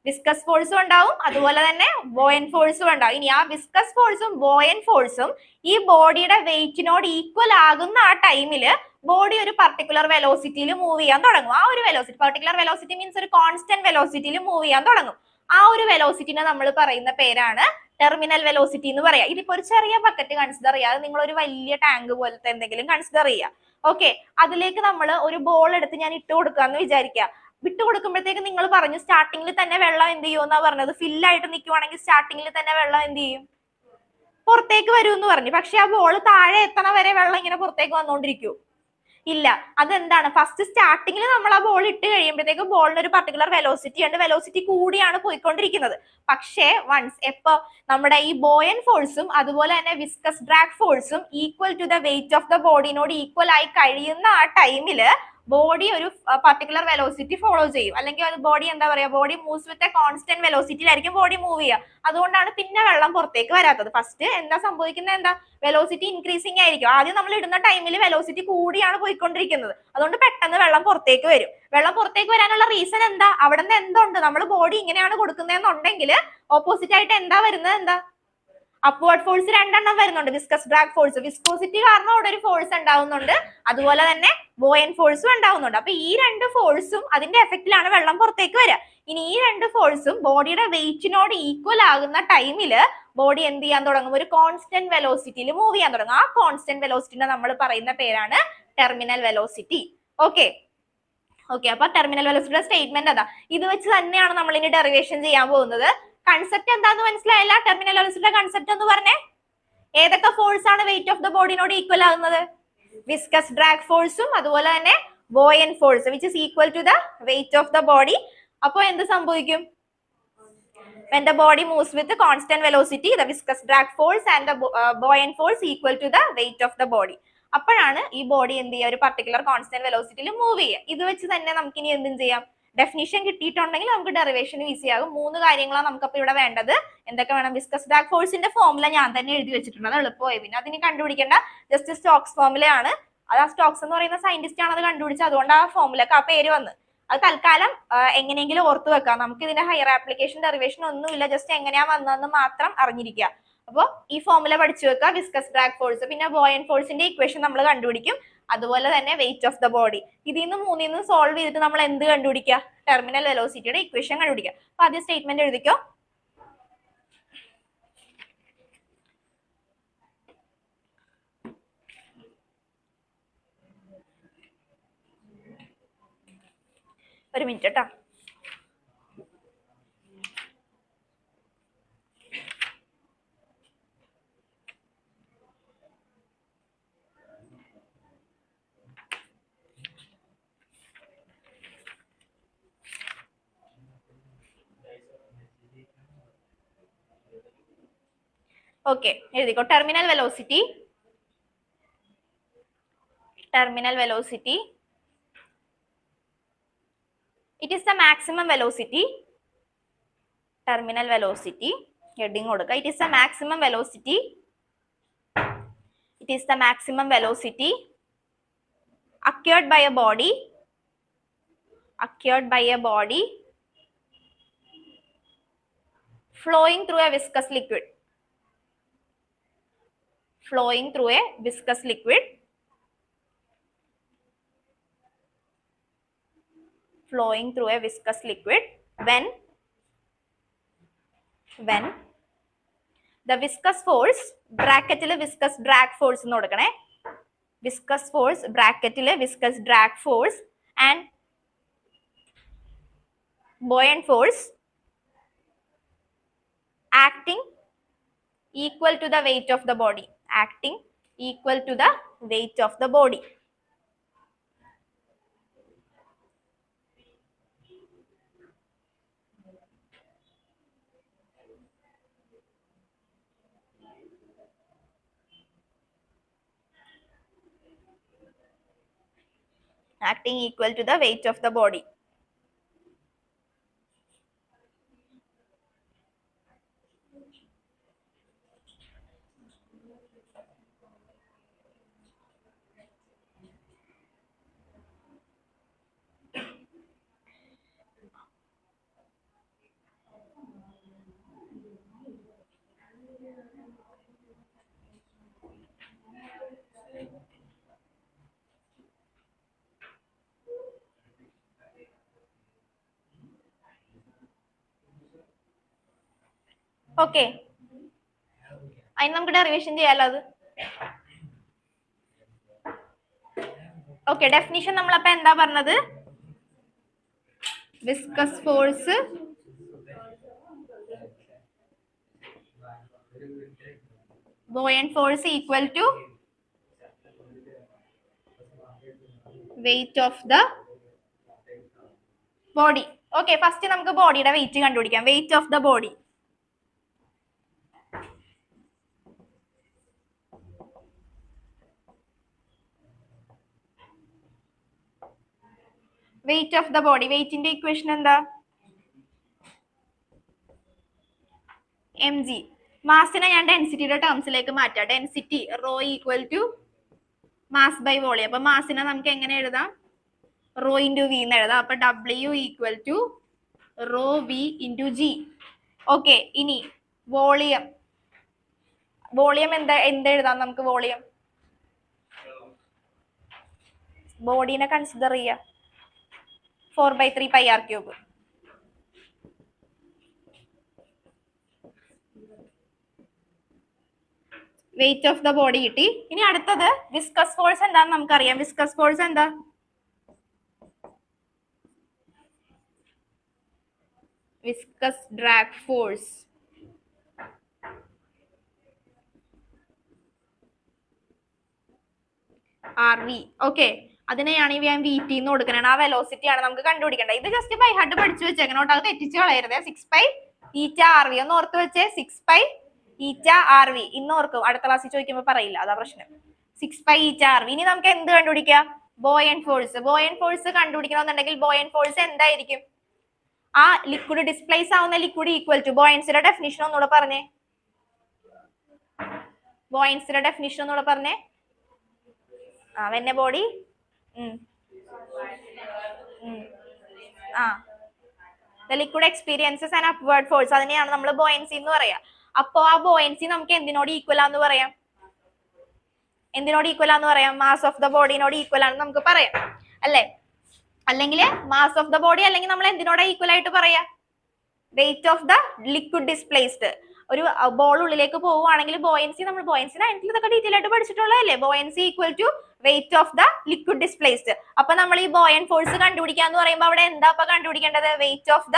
വിസ്കസ് ഫോഴ്സും ഉണ്ടാവും, അതുപോലെ തന്നെ ബോയൻ ഫോഴ്സും ഉണ്ടാവും. ഇനി ആ വിസ്കസ് ഫോഴ്സും ബോയൻ ഫോഴ്സും ഈ ബോഡിയുടെ വെയിറ്റിനോട് ഈക്വൽ ആകുന്ന ആ ടൈമില് ബോഡി ഒരു പർട്ടിക്കുലർ വെലോസിറ്റിയിൽ മൂവ് ചെയ്യാൻ തുടങ്ങും. ആ ഒരു വെലോസിറ്റി, പർട്ടിക്കുലർ വെലോസിറ്റി മീൻസ് ഒരു കോൺസ്റ്റന്റ് വെലോസിറ്റിയിൽ മൂവ് ചെയ്യാൻ തുടങ്ങും. ആ ഒരു വെലോസിറ്റിനെ നമ്മൾ പറയുന്ന പേരാണ് ടെർമിനൽ വെലോസിറ്റി എന്ന് പറയാം. ഇതിപ്പോ ഒരു ചെറിയ ബക്കറ്റ് കൺസിഡർ ചെയ്യുക, അത് നിങ്ങൾ ഒരു വലിയ ടാങ്ക് പോലത്തെ എന്തെങ്കിലും കൺസിഡർ ചെയ്യുക. ഓക്കെ, അതിലേക്ക് നമ്മൾ ഒരു ബോൾ എടുത്ത് ഞാൻ ഇട്ട് കൊടുക്കാന്ന് വിചാരിക്കുക. വിട്ട് കൊടുക്കുമ്പോഴത്തേക്ക് നിങ്ങൾ പറഞ്ഞു സ്റ്റാർട്ടിങ്ങിൽ തന്നെ വെള്ളം എന്ത് ചെയ്യും എന്നാ പറഞ്ഞത്? ഫില്ലായിട്ട് നിൽക്കുവാണെങ്കിൽ സ്റ്റാർട്ടിങ്ങിൽ തന്നെ വെള്ളം എന്ത് ചെയ്യും? പുറത്തേക്ക് വരും എന്ന് പറഞ്ഞു. പക്ഷെ ആ ബോൾ താഴെ എത്തണ വരെ വെള്ളം ഇങ്ങനെ പുറത്തേക്ക് വന്നോണ്ടിരിക്കൂ? ഇല്ല. അതെന്താണ്? ഫസ്റ്റ് സ്റ്റാർട്ടിങ്ങിൽ നമ്മൾ ആ ബോൾ ഇട്ട് കഴിയുമ്പോഴത്തേക്ക് ബോളിന് ഒരു പർട്ടിക്കുലർ വെലോസിറ്റി ഉണ്ട്. വെലോസിറ്റി കൂടിയാണ് പോയിക്കൊണ്ടിരിക്കുന്നത്. പക്ഷേ വൺസ് എപ്പോ നമ്മുടെ ഈ ബോയൻ ഫോഴ്സും അതുപോലെ തന്നെ വിസ്കസ് ഡ്രാഗ് ഫോഴ്സും equal to the weight of the ബോഡിനോട് ഈക്വൽ ആയി കഴിയുന്ന ആ ടൈമില് ബോഡി ഒരു പർട്ടിക്കുലർ വെലോസിറ്റി ഫോളോ ചെയ്യും, അല്ലെങ്കിൽ അത് ബോഡി എന്താ പറയാ, body moves with a constant വെലോസിറ്റിയിലായിരിക്കും ബോഡി മൂവ് ചെയ്യുക. അതുകൊണ്ടാണ് പിന്നെ വെള്ളം പുറത്തേക്ക് വരാത്തത്. ഫസ്റ്റ് എന്താ സംഭവിക്കുന്നത്, എന്താ വെലോസിറ്റി ഇൻക്രീസിങ് ആയിരിക്കും. ആദ്യം നമ്മൾ ഇടുന്ന ടൈമിൽ വെലോസിറ്റി കൂടിയാണ് പോയിക്കൊണ്ടിരിക്കുന്നത്, അതുകൊണ്ട് പെട്ടെന്ന് വെള്ളം പുറത്തേക്ക് വരും. വെള്ളം പുറത്തേക്ക് വരാനുള്ള റീസൺ എന്താ, അവിടെ നിന്ന് എന്തുണ്ട്, നമ്മൾ ബോഡി ഇങ്ങനെയാണ് കൊടുക്കുന്നതെന്നുണ്ടെങ്കിൽ ഓപ്പോസിറ്റ് ആയിട്ട് എന്താ വരുന്നത്, എന്താ അപ്വേർഡ് ഫോഴ്സ് രണ്ടെണ്ണം വരുന്നുണ്ട്. വിസ്കസ് ഡ്രാഗ് ഫോഴ്സ്, വിസ്കോസിറ്റി കാരണം അവിടെ ഒരു ഫോഴ്സ് ഉണ്ടാവുന്നുണ്ട്, അതുപോലെ തന്നെ ബോയൻ ഫോഴ്സും ഉണ്ടാവുന്നുണ്ട്. അപ്പൊ ഈ രണ്ട് ഫോഴ്സും അതിന്റെ എഫക്റ്റിലാണ് വെള്ളം പുറത്തേക്ക് വരിക. ഇനി ഈ രണ്ട് ഫോഴ്സും ബോഡിയുടെ വെയിറ്റിനോട് ഈക്വൽ ആകുന്ന ടൈമില് ബോഡി എന്ത് ചെയ്യാൻ തുടങ്ങും, ഒരു കോൺസ്റ്റന്റ് വെലോസിറ്റിയിൽ മൂവ് ചെയ്യാൻ തുടങ്ങും. ആ കോൺസ്റ്റന്റ് വെലോസിറ്റിനെ നമ്മൾ പറയുന്ന പേരാണ് ടെർമിനൽ വെലോസിറ്റി. ഓക്കെ ഓക്കെ അപ്പൊ ടെർമിനൽ വെലോസിറ്റിയുടെ സ്റ്റേറ്റ്മെന്റ് അതാ. ഇത് വെച്ച് തന്നെയാണ് നമ്മൾ ഇനി ഡെറിവേഷൻ ചെയ്യാൻ പോകുന്നത്. കൺസെപ്റ്റ് എന്താന്ന് മനസ്സിലായില്ല? ടെർമിനൽ വെലോസിറ്റിയുടെ കൺസെപ്റ്റ് എന്ന് പറഞ്ഞേ, ഏതൊക്കെ ഫോഴ്സ് ആണ് വെയിറ്റ് ഓഫ് ദ ബോഡിനോട് ഈക്വൽ ആകുന്നത്? വിസ്കസ് ഡ്രാഗ് ഫോഴ്സും അതുപോലെ തന്നെ buoyant force which is equal to the weight of the body. അപ്പൊ എന്ത് സംഭവിക്കും? when the body moves with the constant velocity, the viscous drag force and the buoyant force equal to the weight of the body. അപ്പോഴാണ് ഈ body എന്ത് ചെയ്യുക, ഒരു particular constant വെലോസിറ്റിയിൽ move ചെയ്യുക. ഇത് വെച്ച് തന്നെ നമുക്ക് ഇനി എന്തും ചെയ്യാം, ഡെഫിനിഷൻ കിട്ടിയിട്ടുണ്ടെങ്കിൽ നമുക്ക് ഡെറിവേഷൻ ഈസി ആകും. മൂന്ന് കാര്യങ്ങളാണ് നമുക്കപ്പോൾ ഇവിടെ വേണ്ടത്. എന്തൊക്കെ വേണം? വിസ്കസ് ഡ്രാഗ് ഫോഴ്സിന്റെ ഫോർമുല ഞാൻ തന്നെ എഴുതി വെച്ചിട്ടുണ്ട്, അത് എളുപ്പമായി. പിന്നെ അതിന് കണ്ടുപിടിക്കേണ്ട ജസ്റ്റ് സ്റ്റോക്സ് ഫോർമുലയാണ്. അത് ആ സ്റ്റോക്സ് എന്ന് പറയുന്ന സയന്റിസ്റ്റ് ആണ് അത് കണ്ടുപിടിച്ചത്, അതുകൊണ്ട് ആ ഫോർമുലക്ക് ആ പേര് വന്ന്. അത് തൽക്കാലം എങ്ങനെയെങ്കിലും ഓർത്തു വെക്കാം. നമുക്ക് ഇതിന്റെ ഹയർ ആപ്ലിക്കേഷൻ ഡെറിവേഷൻ ഒന്നുമില്ല, ജസ്റ്റ് എങ്ങനെയാ വന്നതെന്ന് മാത്രം അറിഞ്ഞിരിക്കുക. അപ്പോൾ ഈ ഫോർമുല പഠിച്ചു വെക്കുക. വിസ്കസ് ഡ്രാഗ് ഫോഴ്സ്, പിന്നെ ബോയൻ ഫോഴ്സിന്റെ ഇക്വേഷൻ നമ്മൾ കണ്ടുപിടിക്കും, അതുപോലെ തന്നെ വെയിറ്റ് ഓഫ് ദ ബോഡി. ഇതിൽ നിന്ന് മൂന്നിൽ നിന്ന് സോൾവ് ചെയ്തിട്ട് നമ്മൾ എന്ത് കണ്ടുപിടിക്കുക? ടെർമിനൽ വെലോസിറ്റിയുടെ ഇക്വേഷൻ കണ്ടുപിടിക്കുക. അപ്പൊ ആദ്യം സ്റ്റേറ്റ്മെന്റ് എഴുതിക്കോ. ഒരു മിനിറ്റ് കേട്ടോ. ഓക്കെ എഴുതിക്കോ. Terminal velocity, terminal velocity, it is the maximum velocity, terminal velocity heading കൊടുക്കുക. it is the maximum velocity, it is the maximum velocity acquired by a body, acquired by a body flowing through a viscous liquid, flowing through a viscous liquid, flowing through a viscous liquid when the viscous force ബ്രാക്കറ്റിൽ viscous drag force എന്ന് കൊടുക്കണേ, viscous force ബ്രാക്കറ്റിൽ viscous drag force and buoyant force acting equal to the weight of the body, acting equal to the weight of the body. Acting equal to the weight of the body. Okay അതിന് നമുക്ക് derivation ചെയ്യാലോ അത്. Okay definition നമ്മളപ്പോ എന്താ പറഞ്ഞത്? Viscous force buoyant force equal to weight of the body. Okay first നമുക്ക് ബോഡിയുടെ weight കണ്ടുപിടിക്കാം. Weight of the body, weight of the body, വെയിറ്റിന്റെ ഇക്വേഷൻ എന്താ? mg. മാസിനെ ഞാൻ ഡെൻസിറ്റിയുടെ ടേംസിലേക്ക് മാറ്റാം. Density rho equal to mass by volume. അപ്പൊ മാസിനെ നമുക്ക് എങ്ങനെ എഴുതാം? റോ ഇൻറ്റു വി എന്ന് എഴുതാം. അപ്പൊ W equal to rho V into G. Okay, ഇനി വോളിയം. വോളിയം എന്ത് എഴുതാം നമുക്ക്? വോളിയം ബോഡീനെ കൺസിഡർ ചെയ്യാം. 4/3 pi R cube. Weight of the body കിട്ടി. ഇനി അടുത്തത് വിസ്കസ് ഫോഴ്സ് എന്താന്ന് നമുക്കറിയാം. വിസ്കസ് ഫോഴ്സ് എന്താ? Viscous drag force. RV. Okay, അതിനെയാണ് ഞാൻ VT എന്ന് കൊടുക്കണേ. ആ വെലോസിറ്റി ആണ് നമുക്ക് കണ്ടുപിടിക്കേണ്ടത്. ഇത് ജസ്റ്റ് ബൈ ഹാർട്ട് പഠിച്ചു വെച്ചേക്കണം കേട്ടോ, അത് തെറ്റിച്ച് കളയരുത്. 6π∗RV ഒന്ന് ഓർത്ത് വെച്ചേ. 6π∗RV ഇന്ന് ഓർക്കും, അടുത്ത ക്ലാസ്സിൽ ചോദിക്കുമ്പോൾ പറയില്ല, അതാ പ്രശ്നം. 6π∗RV. ഇനി നമുക്ക് എന്ത് കണ്ടുപിടിക്കാം? Buoyant force. ബോയൻ ഫോഴ്സ് കണ്ടുപിടിക്കണമെന്നുണ്ടെങ്കിൽ ബോയൻ ഫോഴ്സ് എന്തായിരിക്കും? ആ ലിക്വിഡ് ഡിസ്പ്ലേസ് ആവുന്ന ലിക്വിഡ് ഈക്വൽ ടു, ബോയൻസിയുടെ ഡെഫിനിഷൻ ഒന്നുകൂടെ പറഞ്ഞേ. ബോയൻസിയുടെ ഡെഫിനിഷൻ ഒന്നുകൂടെ പറഞ്ഞേ. when a body the liquid experiences an upward force, അതിനെയാണ് നമ്മൾ ബോയൻസി എന്ന് പറയാ. അപ്പോ ആ ബോയൻസി നമുക്ക് എന്തിനോട് ഈക്വൽ ആന്ന് പറയാം? എന്തിനോട് ഈക്വൽ ആന്ന് പറയാം? മാസ് ഓഫ് ദ ബോഡിനോട് ഈക്വൽ ആണെന്ന് നമുക്ക് പറയാം അല്ലേ? അല്ലെങ്കിൽ മാസ് ഓഫ് ദ ബോഡി, അല്ലെങ്കിൽ നമ്മൾ എന്തിനോട് ഈക്വൽ ആയിട്ട് പറയാ? Weight of the liquid displaced. ഒരു ബോൾ ഉള്ളിലേക്ക് പോവുകയാണെങ്കിൽ ബോയൻസി, നമ്മൾ ബോയൻസി 9th ഇതൊക്കെ ഡീറ്റെയിൽ ആയിട്ട് പഠിച്ചിട്ടുള്ളതല്ലേ? Buoyancy equal to weight of the liquid displaced. അപ്പൊ നമ്മൾ ഈ ബോയൻ ഫോഴ്സ് കണ്ടുപിടിക്കാന്ന് പറയുമ്പോൾ അവിടെ എന്താ കണ്ടുപിടിക്കേണ്ടത്? Wait of the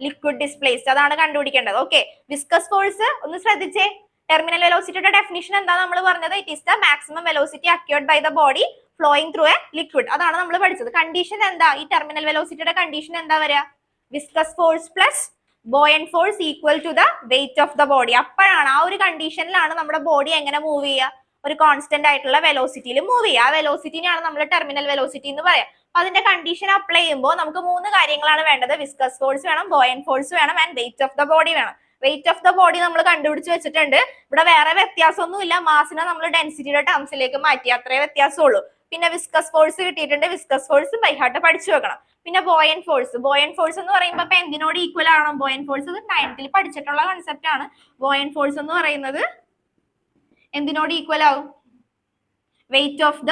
liquid displaced, അതാണ് കണ്ടുപിടിക്കേണ്ടത്. ഓക്കെ, വിസ്കസ് ഫോഴ്സ് ഒന്ന് ശ്രദ്ധിച്ചേ. ടെർമിനൽ വെലോസിറ്റിയുടെ ഡെഫിനിഷൻ എന്താ നമ്മൾ പറഞ്ഞത്? It is the maximum velocity acquired by the body flowing through a liquid. അതാണ് നമ്മൾ പഠിച്ചത്. കണ്ടീഷൻ എന്താ? ഈ ടെർമിനൽ വെലോസിറ്റിയുടെ കണ്ടീഷൻ എന്താ വരിക? Viscous force plus buoyant force equal to the weight of the body. അപ്പോഴാണ്, ആ ഒരു കണ്ടീഷനിലാണ് നമ്മുടെ ബോഡി എങ്ങനെ മൂവ് ചെയ്യുക? ഒരു കോൺസ്റ്റന്റ് ആയിട്ടുള്ള വെലോസിറ്റിയിൽ മൂവ് ചെയ്യുക. ആ വെലോസിറ്റിനെയാണ് നമ്മൾ ടെർമിനൽ വെലോസിറ്റി എന്ന് പറയാം. അപ്പൊ അതിന്റെ കണ്ടീഷൻ അപ്ലൈ ചെയ്യുമ്പോൾ നമുക്ക് 3 കാര്യങ്ങളാണ് വേണ്ടത്. വിസ്കസ് ഫോഴ്സ് വേണം, ബോയൻ ഫോഴ്സ് വേണം, and wait of the body വേണം. വെയിറ്റ് ഓഫ് ദ ബോഡി നമ്മൾ കണ്ടുപിടിച്ച് വെച്ചിട്ടുണ്ട്. ഇവിടെ വേറെ വ്യത്യാസമൊന്നുമില്ല. മാസിനെ നമ്മൾ ഡെൻസിറ്റിയുടെ ടേംസിലേക്ക് മാറ്റി, അത്രേ വ്യത്യാസമുള്ളൂ. പിന്നെ വിസ്കസ് ഫോഴ്സ് കിട്ടിയിട്ടുണ്ട്. വിസ്കസ് ഫോഴ്സ് ബൈ ഹാർട്ട് പഠിച്ചു വെക്കണം. പിന്നെ ബോയൻ ഫോഴ്സ്. ബോയൻ ഫോഴ്സ് എന്ന് പറയുമ്പോൾ ഇപ്പൊ എന്തിനോട് ഈക്വൽ ആണ്? ബോയൻ ഫോഴ്സ് 9th പഠിച്ചിട്ടുള്ള കൺസെപ്റ്റ് ആണ്. ബോയൻ ഫോഴ്സ് എന്ന് പറയുന്നത് എന്തിനോട് ഈക്വൽ ആവും? Wait of the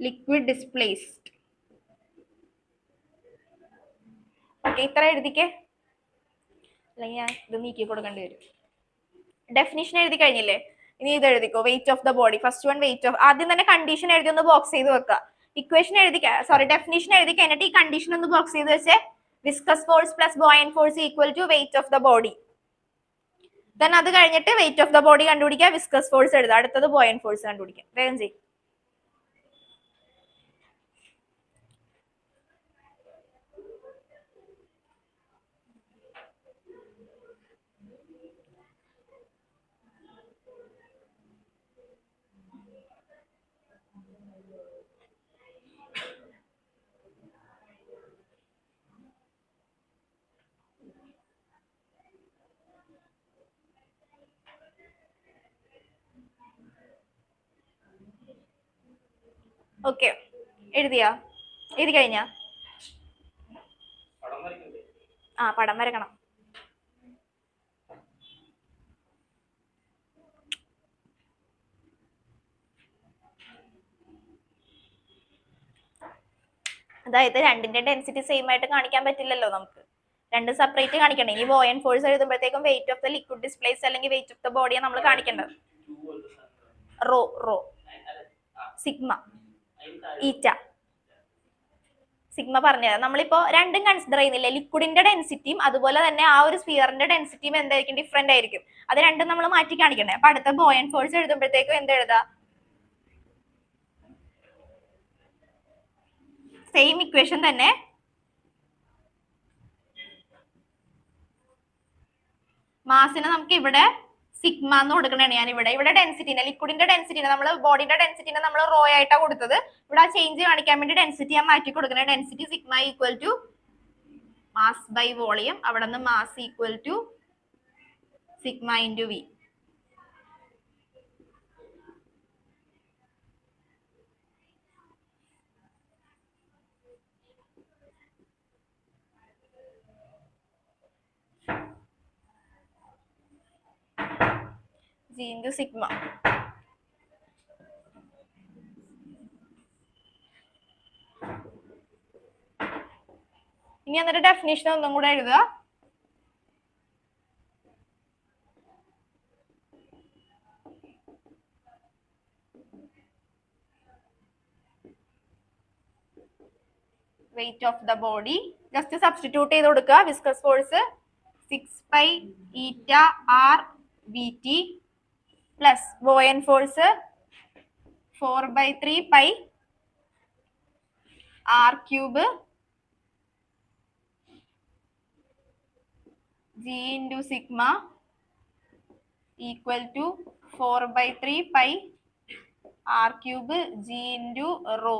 liquid displaced. Okay, ഇത്ര എഴുതിക്കേ, അല്ലെങ്കിൽ ഞാൻ ഇത് നീക്കി കൊടുക്കേണ്ടി വരും. ഡെഫിനിഷൻ എഴുതി കഴിഞ്ഞില്ലേ? ഇനി ഇത് എഴുതിക്കോ. Weight of the body. First one weight of. ആദ്യം തന്നെ കണ്ടീഷൻ എഴുതി ഒന്ന് ബോക്സ് ചെയ്ത് വെക്കുക. ഇക്വേഷൻ എഴുതി, ഡെഫിനിഷൻ എഴുതി കഴിഞ്ഞിട്ട് ഈ കണ്ടീഷൻ ഒന്ന് ബോക്സ് ചെയ്ത് വെച്ചേ. Viscous force plus buoyant force equal to weight of the body. Then അത് കഴിഞ്ഞിട്ട് വെയിറ്റ് ഓഫ് ദ ബോഡി കണ്ടുപിടിക്കുക, വിസ്കസ് ഫോഴ്സ് എഴുതുക, അടുത്തത് ബോയൻ ഫോഴ്സ് കണ്ടുപിടിക്കുക. വേഗം ചെയ്യും. ഓക്കെ, എഴുതിയാ? എഴുതി കഴിഞ്ഞാ? പടം വരക്കണം. അതായത് രണ്ടിന്റെ ഡെൻസിറ്റി സെയിം ആയിട്ട് കാണിക്കാൻ പറ്റില്ലല്ലോ നമുക്ക്. രണ്ട് സെപ്പറേറ്റ് കാണിക്കണം. ഇനി ബോയൻ ഫോഴ്സ് എഴുതുമ്പോഴത്തേക്കും weight of the liquid displace അല്ലെങ്കിൽ വെയിറ്റ് ഓഫ് ദ ബോഡിയാണ് നമ്മൾ കാണിക്കേണ്ടത്. റോ സിഗ്മ ഈറ്റ. സിഗ്മ പറഞ്ഞത് നമ്മളിപ്പോ രണ്ടും കൺസിഡർ ചെയ്യുന്നില്ലേ? ലിക്വിഡിന്റെ ഡെൻസിറ്റിയും അതുപോലെ തന്നെ ആ ഒരു സ്ഫിയറിന്റെ ഡെൻസിറ്റിയും എന്തായിരിക്കും? ഡിഫറെന്റ് ആയിരിക്കും. അത് രണ്ടും നമ്മൾ മാറ്റി കാണിക്കണ്ടേ? അപ്പൊ അടുത്ത ബോയൻ ഫോഴ്സ് എഴുതുമ്പോഴത്തേക്കും എന്ത് എഴുതാ? സെയിം ഇക്വേഷൻ തന്നെ. മാസിനെ നമുക്ക് ഇവിടെ സിഗ്മ എന്ന് കൊടുക്കണതാണ് ഞാൻ ഇവിടെ ഡെൻസിറ്റിനെ, ലിക്വിഡിന്റെ ഡെൻസിറ്റിനെ, നമ്മൾ ബോഡിയുടെ ഡെൻസിറ്റിനെ നമ്മൾ റോ ആയിട്ടാണ് കൊടുത്തത്. ഇവിടെ ആ ചേഞ്ച് കാണിക്കാൻ വേണ്ടി ഡെൻസിറ്റി ഞാൻ മാറ്റി കൊടുക്കണേ. Density sigma equal to mass by volume, അവിടെ നിന്ന് mass equal to sigma into V. G into sigma. ഇനി എന്നിട്ട് ഡെഫിനിഷൻ ഒന്നും കൂടെ എഴുതുക. weight of the body just substitute ചെയ്ത് കൊടുക്കുക. Viscous force 6 pi eta r vt plus buoyant force 4/3 pi r cube g into sigma equal to 4/3 pi r cube g into rho.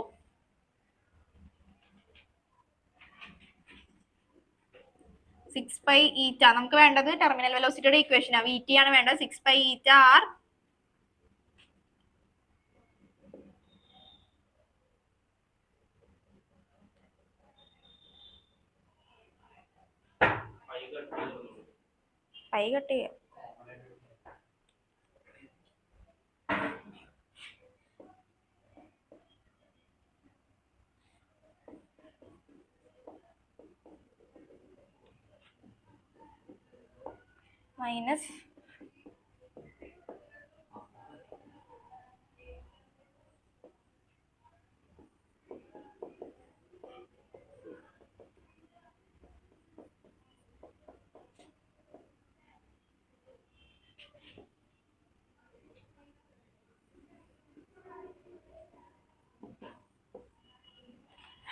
Six pi ഈറ്റ നമുക്ക് വേണ്ടത് terminal വെലോസിറ്റിയുടെ equation ആണ്. VT ആണ് വേണ്ടത്. 6 pi eta r pi cut ചെയ്യാം. Minus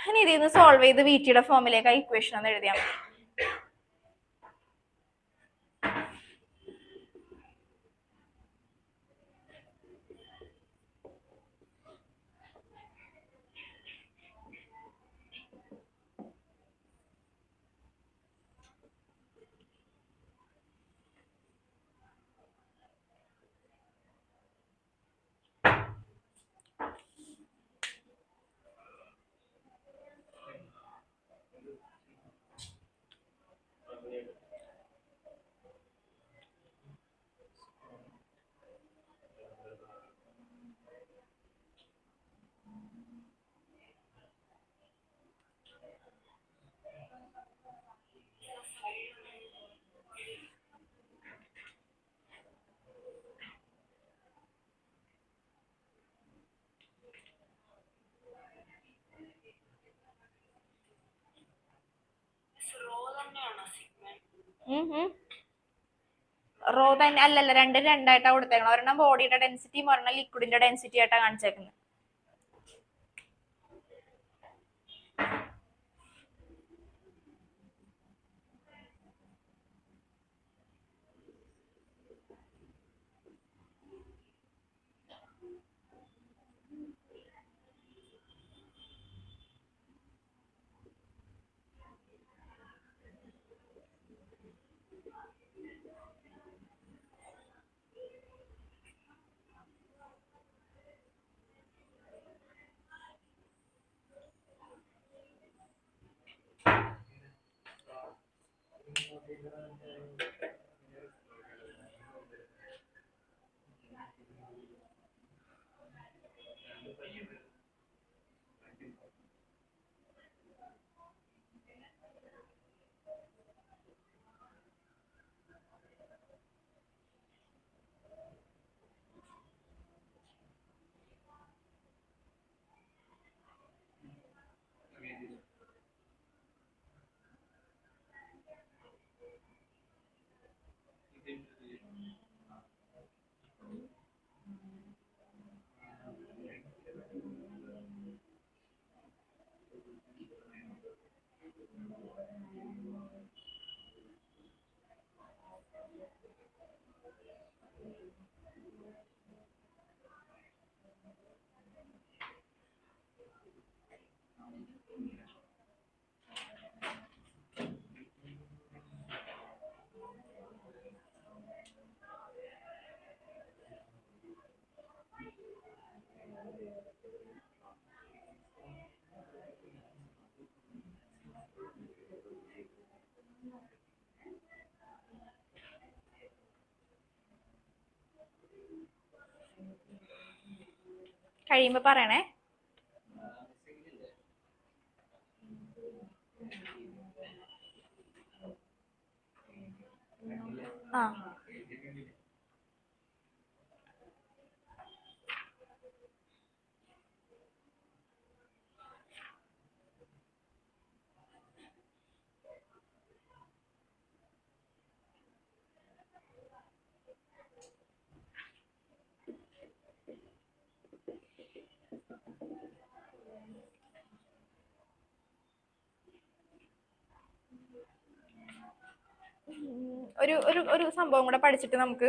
ഇനി ഇതിൽ നിന്ന് സോൾവ് ചെയ്ത് VTയുടെ ഫോമിലേക്ക് ഇക്വേഷൻ ഒന്ന് എഴുതിയാൽ മതി. റോ തന്നെ അല്ലല്ല, രണ്ടായിട്ടാണ് കൊടുത്തേക്കണം. ഒരെണ്ണം ബോഡിയുടെ ഡെൻസിറ്റിയും ഒരെണ്ണം ലിക്വിഡിന്റെ ഡെൻസിറ്റി ആയിട്ടാണ് കാണിച്ചേക്കുന്നത്. കഴിയുമ്പോ പറയണേ. ആ ഒരു ഒരു ഒരു സംഭവം കൂടെ പഠിച്ചിട്ട് നമുക്ക്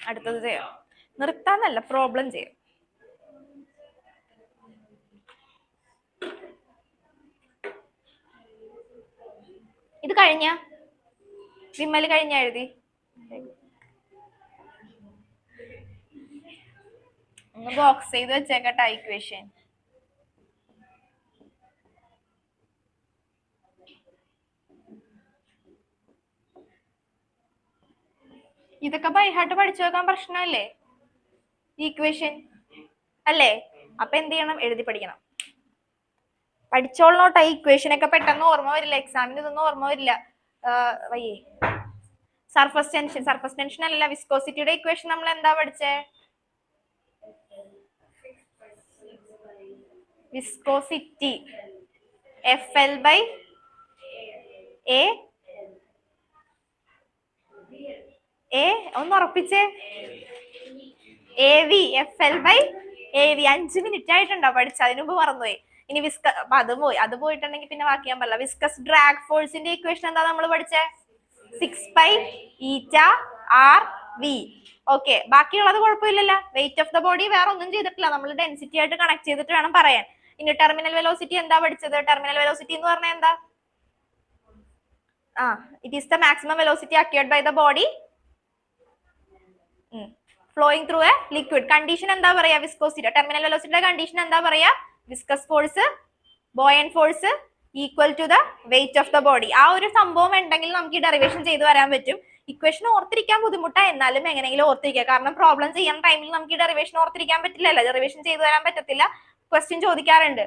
അടുത്തത് ചെയ്യാം. നിർത്താന്നല്ല, പ്രോബ്ലം ചെയ്യാം. ഇത് കഴിഞ്ഞ വിമ്മല് കഴിഞ്ഞ എഴുതി ഒന്ന് ബോക്സ് ചെയ്ത് വെച്ചേക്കട്ടെ ഇക്വേഷൻ. ഇതൊക്കെ ബൈഹാർട്ട് പഠിച്ചു വെക്കാൻ പ്രശ്നമല്ലേ ഈക്വേഷൻ അല്ലേ? അപ്പൊ എന്ത് ചെയ്യണം? എഴുതി പഠിക്കണം. പഠിച്ചോളണോട്ടെ. ഇക്വേഷൻ ഒക്കെ പെട്ടെന്ന് ഓർമ്മ വരില്ല, എക്സാമിന് ഇതൊന്നും ഓർമ്മ വരില്ല. വയ്യേ. സർഫസ് ടെൻഷൻ അല്ല, വിസ്കോസിറ്റിയുടെ ഇക്വേഷൻ നമ്മൾ എന്താ പഠിച്ചേ? Viscosity FL by A. ഒന്ന് ഉറപ്പിച്ചേ. AV FL by AV. 5 minute ആയിട്ടുണ്ടോ പഠിച്ച? അതിനു മുമ്പ് മറന്നുപോയി. ഇനി അത് പോയിട്ടുണ്ടെങ്കിൽ പിന്നെ ബാക്കി ഞാൻ പറയില്ല. വിസ്കസ് ഡ്രാഗ് ഫോഴ്സിന്റെ ഇക്വേഷൻ എന്താ നമ്മൾ പഠിച്ചേ? 6 𝜋 r v. ഓക്കെ, ബാക്കിയുള്ളത് കുഴപ്പമില്ലല്ലോ. വെയിറ്റ് ഓഫ് ദ ബോഡി വേറെ ഒന്നും ചെയ്തിട്ടില്ല, നമ്മൾ ഡെൻസിറ്റി ആയിട്ട് കണക്ട് ചെയ്തിട്ട് വേണം പറയാൻ. ഇനി ടെർമിനൽ വെലോസിറ്റി എന്താ പഠിച്ചത്? ടെർമിനൽ വെലോസിറ്റി എന്ന് പറഞ്ഞാൽ എന്താ? It is the maximum velocity acquired by the body flowing through a liquid. Condition എന്താ പറയാ? വിസ്കോസിറ്റി. ടെർമിനൽ വെലോസിറ്റിയുടെ കണ്ടീഷൻ എന്താ പറയാ? Viscous force, buoyant force equal to the weight of the body. ആ ഒരു സംഭവം ഉണ്ടെങ്കിൽ നമുക്ക് ഈ ഡെറിവേഷൻ ചെയ്തു വരാൻ പറ്റും. ഇക്വേഷൻ ഓർത്തിരിക്കാൻ ബുദ്ധിമുട്ടാ, എന്നാലും എങ്ങനെയെങ്കിലും ഓർത്തിരിക്കുക. കാരണം പ്രോബ്ലം ചെയ്യുന്ന ടൈമിൽ നമുക്ക് ഈ ഡെറിവേഷൻ ഓർത്തിരിക്കാൻ പറ്റില്ലല്ലോ, ഡെറിവേഷൻ ചെയ്തു വരാൻ പറ്റത്തില്ല. ക്വസ്റ്റ്യൻ ചോദിക്കാറുണ്ട്.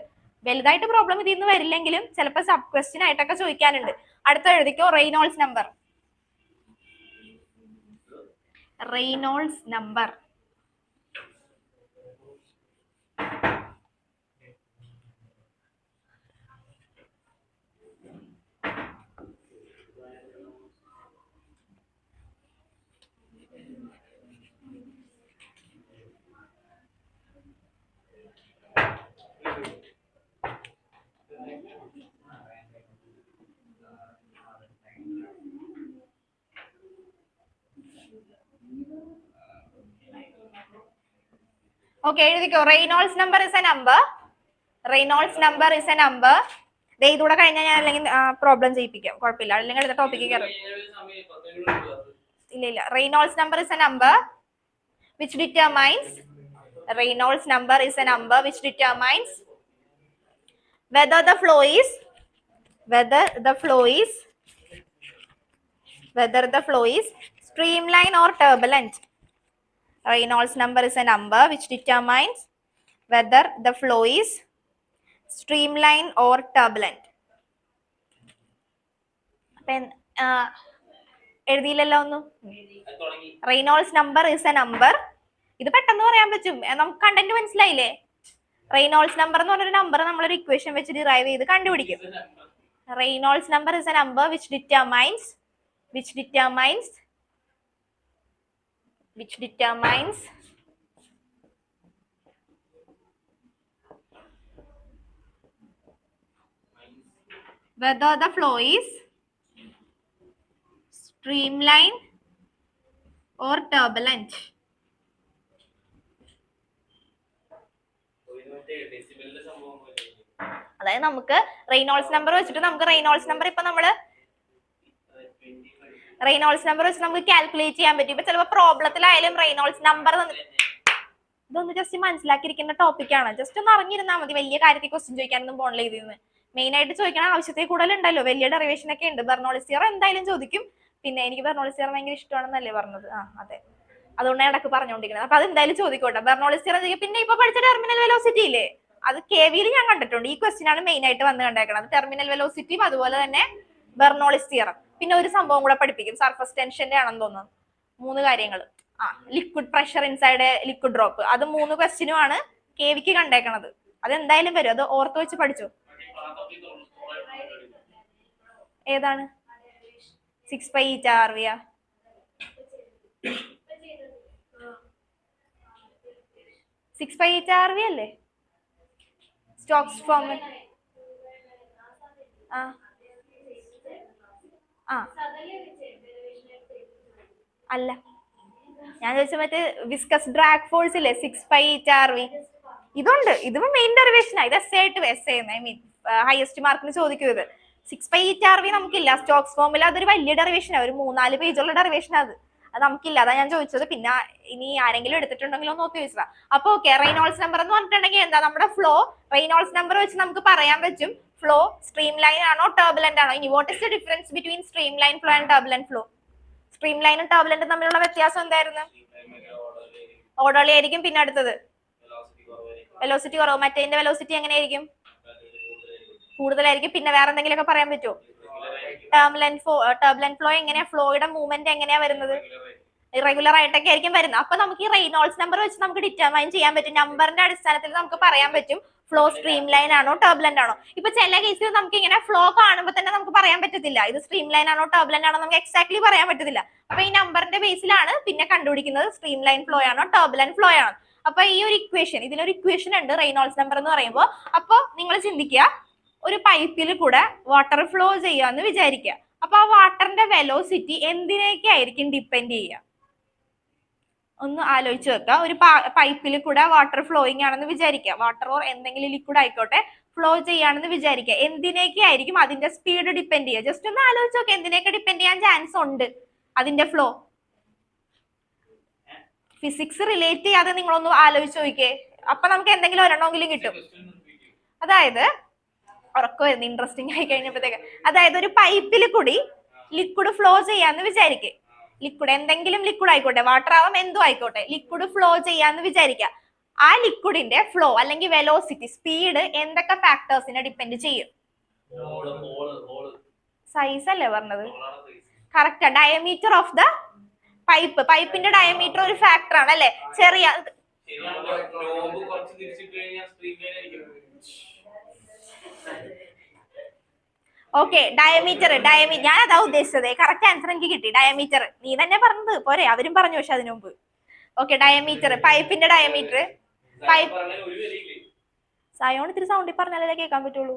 വലുതായിട്ട് പ്രോബ്ലം ഇതിൽ നിന്ന് വരില്ലെങ്കിലും ചിലപ്പോൾ സബ് ക്വസ്റ്റ്യൻ ആയിട്ടൊക്കെ ചോദിക്കാനുണ്ട്. അടുത്ത എഴുതിക്കോ, Reynolds number. Reynolds number okay, എഴുതിക്കോ. Reynolds number is a number. Reynolds number is a number. ഇതൂടെ കഴിഞ്ഞാൽ ഞാൻ അല്ലെങ്കിൽ പ്രോബ്ലം ചെയ്യിപ്പിക്കാം, കുഴപ്പമില്ല. അല്ലെങ്കിൽ അടുത്ത ടോപ്പിക്ക് കയറും. ഇല്ല. Reynolds number is a number which determines Reynolds number is a number which determines whether the flow is streamline or turbulent. Reynolds number is a number which determines whether the flow is streamline or turbulent. എഴുതിയില്ലല്ലോ ഒന്നും. Reynolds number is a number. ഇത് പെട്ടെന്ന് പറയാൻ പറ്റും, നമുക്ക് content മനസ്സിലായില്ലേ? Reynolds number എന്ന് പറഞ്ഞൊരു number നമ്മളൊരു ഇക്വേഷൻ വെച്ച് ഡിറൈവ് ചെയ്ത് കണ്ടുപിടിക്കും. Reynolds number is a number which determines whether the flow is streamline or turbulent. അതായത് നമുക്ക് റെയ്നോൾഡ്സ് നമ്പർ വെച്ചിട്ട് നമുക്ക് റെയ്നോൾഡ്സ് നമ്പർ വെച്ച് നമുക്ക് കാൽക്കുലേറ്റ് ചെയ്യാൻ പറ്റും. ഇപ്പൊ ചിലപ്പോൾ പ്രോബ്ലത്തിലായാലും റെയ്നോൾഡ്സ് നമ്പർ ഇതൊന്ന് ജസ്റ്റ് മനസ്സിലാക്കിയിരിക്കുന്ന ടോപ്പിക്കാണ്. ജസ്റ്റ് ഒന്ന് അറിഞ്ഞിരുന്നാൽ മതി. വലിയ കാര്യത്തിൽ ക്വസ്റ്റ്യൻ ചോദിക്കാനൊന്നും പോണില്ല. ഇതിന്ന് മെയിൻ ആയിട്ട് ചോദിക്കണ ആവശ്യത്തിൽ കൂടുതൽ ഉണ്ടല്ലോ, വലിയ ഡെറിവേഷൻ ഒക്കെ ഉണ്ട്. ബെർണോളിസ് തിയറം എന്തായാലും ചോദിക്കും. പിന്നെ എനിക്ക് ബെർണോളിസ് തിയറം ഭയങ്കര ഇഷ്ടമാണെന്നല്ലേ പറഞ്ഞത്? അതെ. അതുകൊണ്ട് ഇടക്ക് പറഞ്ഞുകൊണ്ടിരിക്കുന്നത്. അപ്പൊ അത് എന്തായാലും ചോദിക്കോട്ടെ. Bernoulli's theorem. പിന്നെ ഇപ്പൊ പഠിച്ച ടെർമിനൽ വെലോസിറ്റി ഇല്ലേ, അത് കെവിയിൽ ഞാൻ കണ്ടിട്ടുണ്ട്. ഈ ക്വസ്റ്റ്യൻ ആണ് മെയിൻ ആയിട്ട് വന്ന് കണ്ടേക്കുന്നത്. ടെർമിനൽ വെലോസിറ്റിയും അതുപോലെ തന്നെ ബെർണോളിസ് തിയറം. പിന്നെ ഒരു സംഭവം കൂടെ പഠിപ്പിക്കും, സർഫസ് ടെൻഷന്റെ ആണെന്ന് തോന്നുന്നു. 3 കാര്യങ്ങൾ. Liquid pressure inside liquid drop. അത് 3 ക്വസ്റ്റ്യനും ആണ് കെവിക്ക് കണ്ടേക്കണത്. അതെന്തായാലും വരും, അത് ഓർത്ത് വെച്ച് പഠിച്ചു. ഏതാണ് 6π∗RV? 6π∗RV അല്ലേ സ്റ്റോക്സ് ഫോർമുല? അല്ല, ഞാൻ ചോദിച്ച മറ്റേ വിസ്കസ് ഡ്രാഗ് ഫോഴ്സ് ഇല്ലേ, 6π∗RV. ഇതുണ്ട്, ഇതിപ്പോ മെയിൻ ഡെറിവേഷനാ. ഇത് എസ് ആയിട്ട് ഐ മീൻ ഹയസ്റ്റ് മാർക്കിന് ചോദിക്കും. ഇത് 6π∗RV നമുക്കില്ല. സ്റ്റോക്സ് ഫോർമുല അതൊരു വലിയ ഡെറിവേഷനാ, ഒരു 3-4 പേജുള്ള ഡെറിവേഷൻ. അത് നമുക്കില്ല, അതാ ഞാൻ ചോദിച്ചത്. പിന്നെ ഇനി ആരെങ്കിലും എടുത്തിട്ടുണ്ടെങ്കിലോ നോക്കി ചോദിച്ചതാ. അപ്പൊ ഓക്കെ, റെയ്നോൾഡ്സ് നമ്പർ എന്ന് പറഞ്ഞിട്ടുണ്ടെങ്കിൽ എന്താ, നമ്മുടെ ഫ്ലോ റെയ്നോൾഡ്സ് നമ്പർ വെച്ച് നമുക്ക് പറയാൻ പറ്റും ഫ്ലോ സ്ട്രീം ലൈൻ ആണോ ടർബുലന്റ് ആണോ. ഇനി what is the difference between stream line flow and turbulent flow? Stream ലൈനും ടർബുലന്റും തമ്മിലുള്ള വ്യത്യാസം എന്തായിരുന്നു? ഓർഡർലി ആയിരിക്കും. പിന്നെ അടുത്തത് വെലോസിറ്റി കുറവ്. മറ്റേതിന്റെ വെലോസിറ്റി എങ്ങനെയായിരിക്കും? കൂടുതലായിരിക്കും. പിന്നെ വേറെ എന്തെങ്കിലുമൊക്കെ പറയാൻ പറ്റുമോ? ടർബുലന്റ് ഫ്ലോ എങ്ങനെയാ, ഫ്ലോയുടെ മൂവ്മെന്റ് എങ്ങനെയാ വരുന്നത്? ഇറഗുലർ ആയിട്ടൊക്കെ ആയിരിക്കും വരുന്നത്. അപ്പൊ നമുക്ക് ഈ റെയ്നോൾഡ്സ് നമ്പർ വെച്ച് നമുക്ക് ഡിറ്റർമൈൻ ചെയ്യാൻ പറ്റും. നമ്പറിന്റെ അടിസ്ഥാനത്തിൽ നമുക്ക് പറയാൻ പറ്റും ഫ്ലോ സ്ട്രീം ലൈൻ ആണോ ടർബുലന്റ് ആണോ. ഇപ്പൊ ചില കേസിൽ നമുക്ക് ഇങ്ങനെ ഫ്ലോ കാണുമ്പോൾ തന്നെ നമുക്ക് പറയാൻ പറ്റത്തില്ല ഇത് സ്ട്രീം ലൈൻ ആണോ ടർബുലന്റ് ആണോ, നമുക്ക് എക്സാക്ട്ലി പറയാൻ പറ്റത്തില്ല. അപ്പൊ ഈ നമ്പറിന്റെ ബേസിലാണ് പിന്നെ കണ്ടുപിടിക്കുന്നത് സ്ട്രീം ലൈൻ ഫ്ലോ ആണോ ടർബുലന്റ് ഫ്ലോ ആണോ. അപ്പൊ ഈ ഒരു ഇക്വേഷൻ, ഇതിലൊരു ഇക്വേഷൻ ഉണ്ട് റെയ്നോൾഡ്സ് നമ്പർ എന്ന് പറയുമ്പോൾ. അപ്പൊ നിങ്ങൾ ചിന്തിക്കുക, ഒരു പൈപ്പിൽ കൂടെ വാട്ടർ ഫ്ലോ ചെയ്യാന്ന് വിചാരിക്കുക. അപ്പൊ ആ വാട്ടറിന്റെ വെലോസിറ്റി എന്തിനേക്ക് ആയിരിക്കും ഡിപ്പെൻഡ് ചെയ്യുക? ഒന്ന് ആലോചിച്ച് വെക്കുക. ഒരു പൈപ്പിൽ കൂടെ വാട്ടർ ഫ്ലോയിങ് ആണെന്ന് വിചാരിക്കുക. വാട്ടർ ഓർ എന്തെങ്കിലും ലിക്വിഡ് ആയിക്കോട്ടെ ഫ്ലോ ചെയ്യാണെന്ന് വിചാരിക്കുക. എന്തിനേക്ക് ആയിരിക്കും അതിന്റെ സ്പീഡ് ഡിപ്പെൻഡ് ചെയ്യുക? ജസ്റ്റ് ഒന്ന് ആലോചിച്ച് നോക്കുക, എന്തിനേക്ക് ഡിപ്പെൻഡ് ചെയ്യാൻ ചാൻസ് ഉണ്ട് അതിന്റെ ഫ്ലോ? ഫിസിക്സ് റിലേറ്റ് ചെയ്യാതെ നിങ്ങളൊന്ന് ആലോചിച്ച് നോക്കിയേ. അപ്പൊ നമുക്ക് എന്തെങ്കിലും ഒരെണ്ണമെങ്കിലും കിട്ടും. അതായത് ഉറക്കം വരുന്നത് ഇൻട്രസ്റ്റിംഗ് ആയി കഴിഞ്ഞപ്പോഴത്തേക്ക്. അതായത് ഒരു പൈപ്പിൽ കൂടി ലിക്വിഡ് ഫ്ലോ ചെയ്യാന്ന് വിചാരിക്കേ. ലിക്വിഡ് എന്തെങ്കിലും ലിക്വിഡ് ആയിക്കോട്ടെ, വാട്ടർ ആവാം എന്തും ആയിക്കോട്ടെ, ലിക്വിഡ് ഫ്ലോ ചെയ്യാന്ന് വിചാരിക്കുക. ആ ലിക്വിഡിന്റെ ഫ്ലോ അല്ലെങ്കിൽ വെലോസിറ്റി സ്പീഡ് എന്തൊക്കെ ഫാക്ടേഴ്സിനെ ഡിപ്പെൻഡ് ചെയ്യും? സൈസ് അല്ലേ പറഞ്ഞത്? Correct. Diameter of the pipe. പൈപ്പിന്റെ ഡയമീറ്റർ ഒരു ഫാക്ടർ ആണ് അല്ലെ. ചെറിയ ഓക്കെ, ഡയമീറ്റർ ഞാൻ അതാ ഉദ്ദേശിച്ചത്. കറക്റ്റ് ആൻസർ എനിക്ക് കിട്ടി. ഡയമീറ്റർ നീ തന്നെ പറഞ്ഞത് പോരെ, അവരും പറഞ്ഞു പക്ഷെ അതിനു മുമ്പ്. ഓക്കെ, ഡയമീറ്റർ, പൈപ്പിന്റെ ഡയമീറ്റർ. സയോൺ ഇത്തിരി സൗണ്ടിൽ പറഞ്ഞാലേ കേൾക്കാൻ പറ്റുള്ളൂ.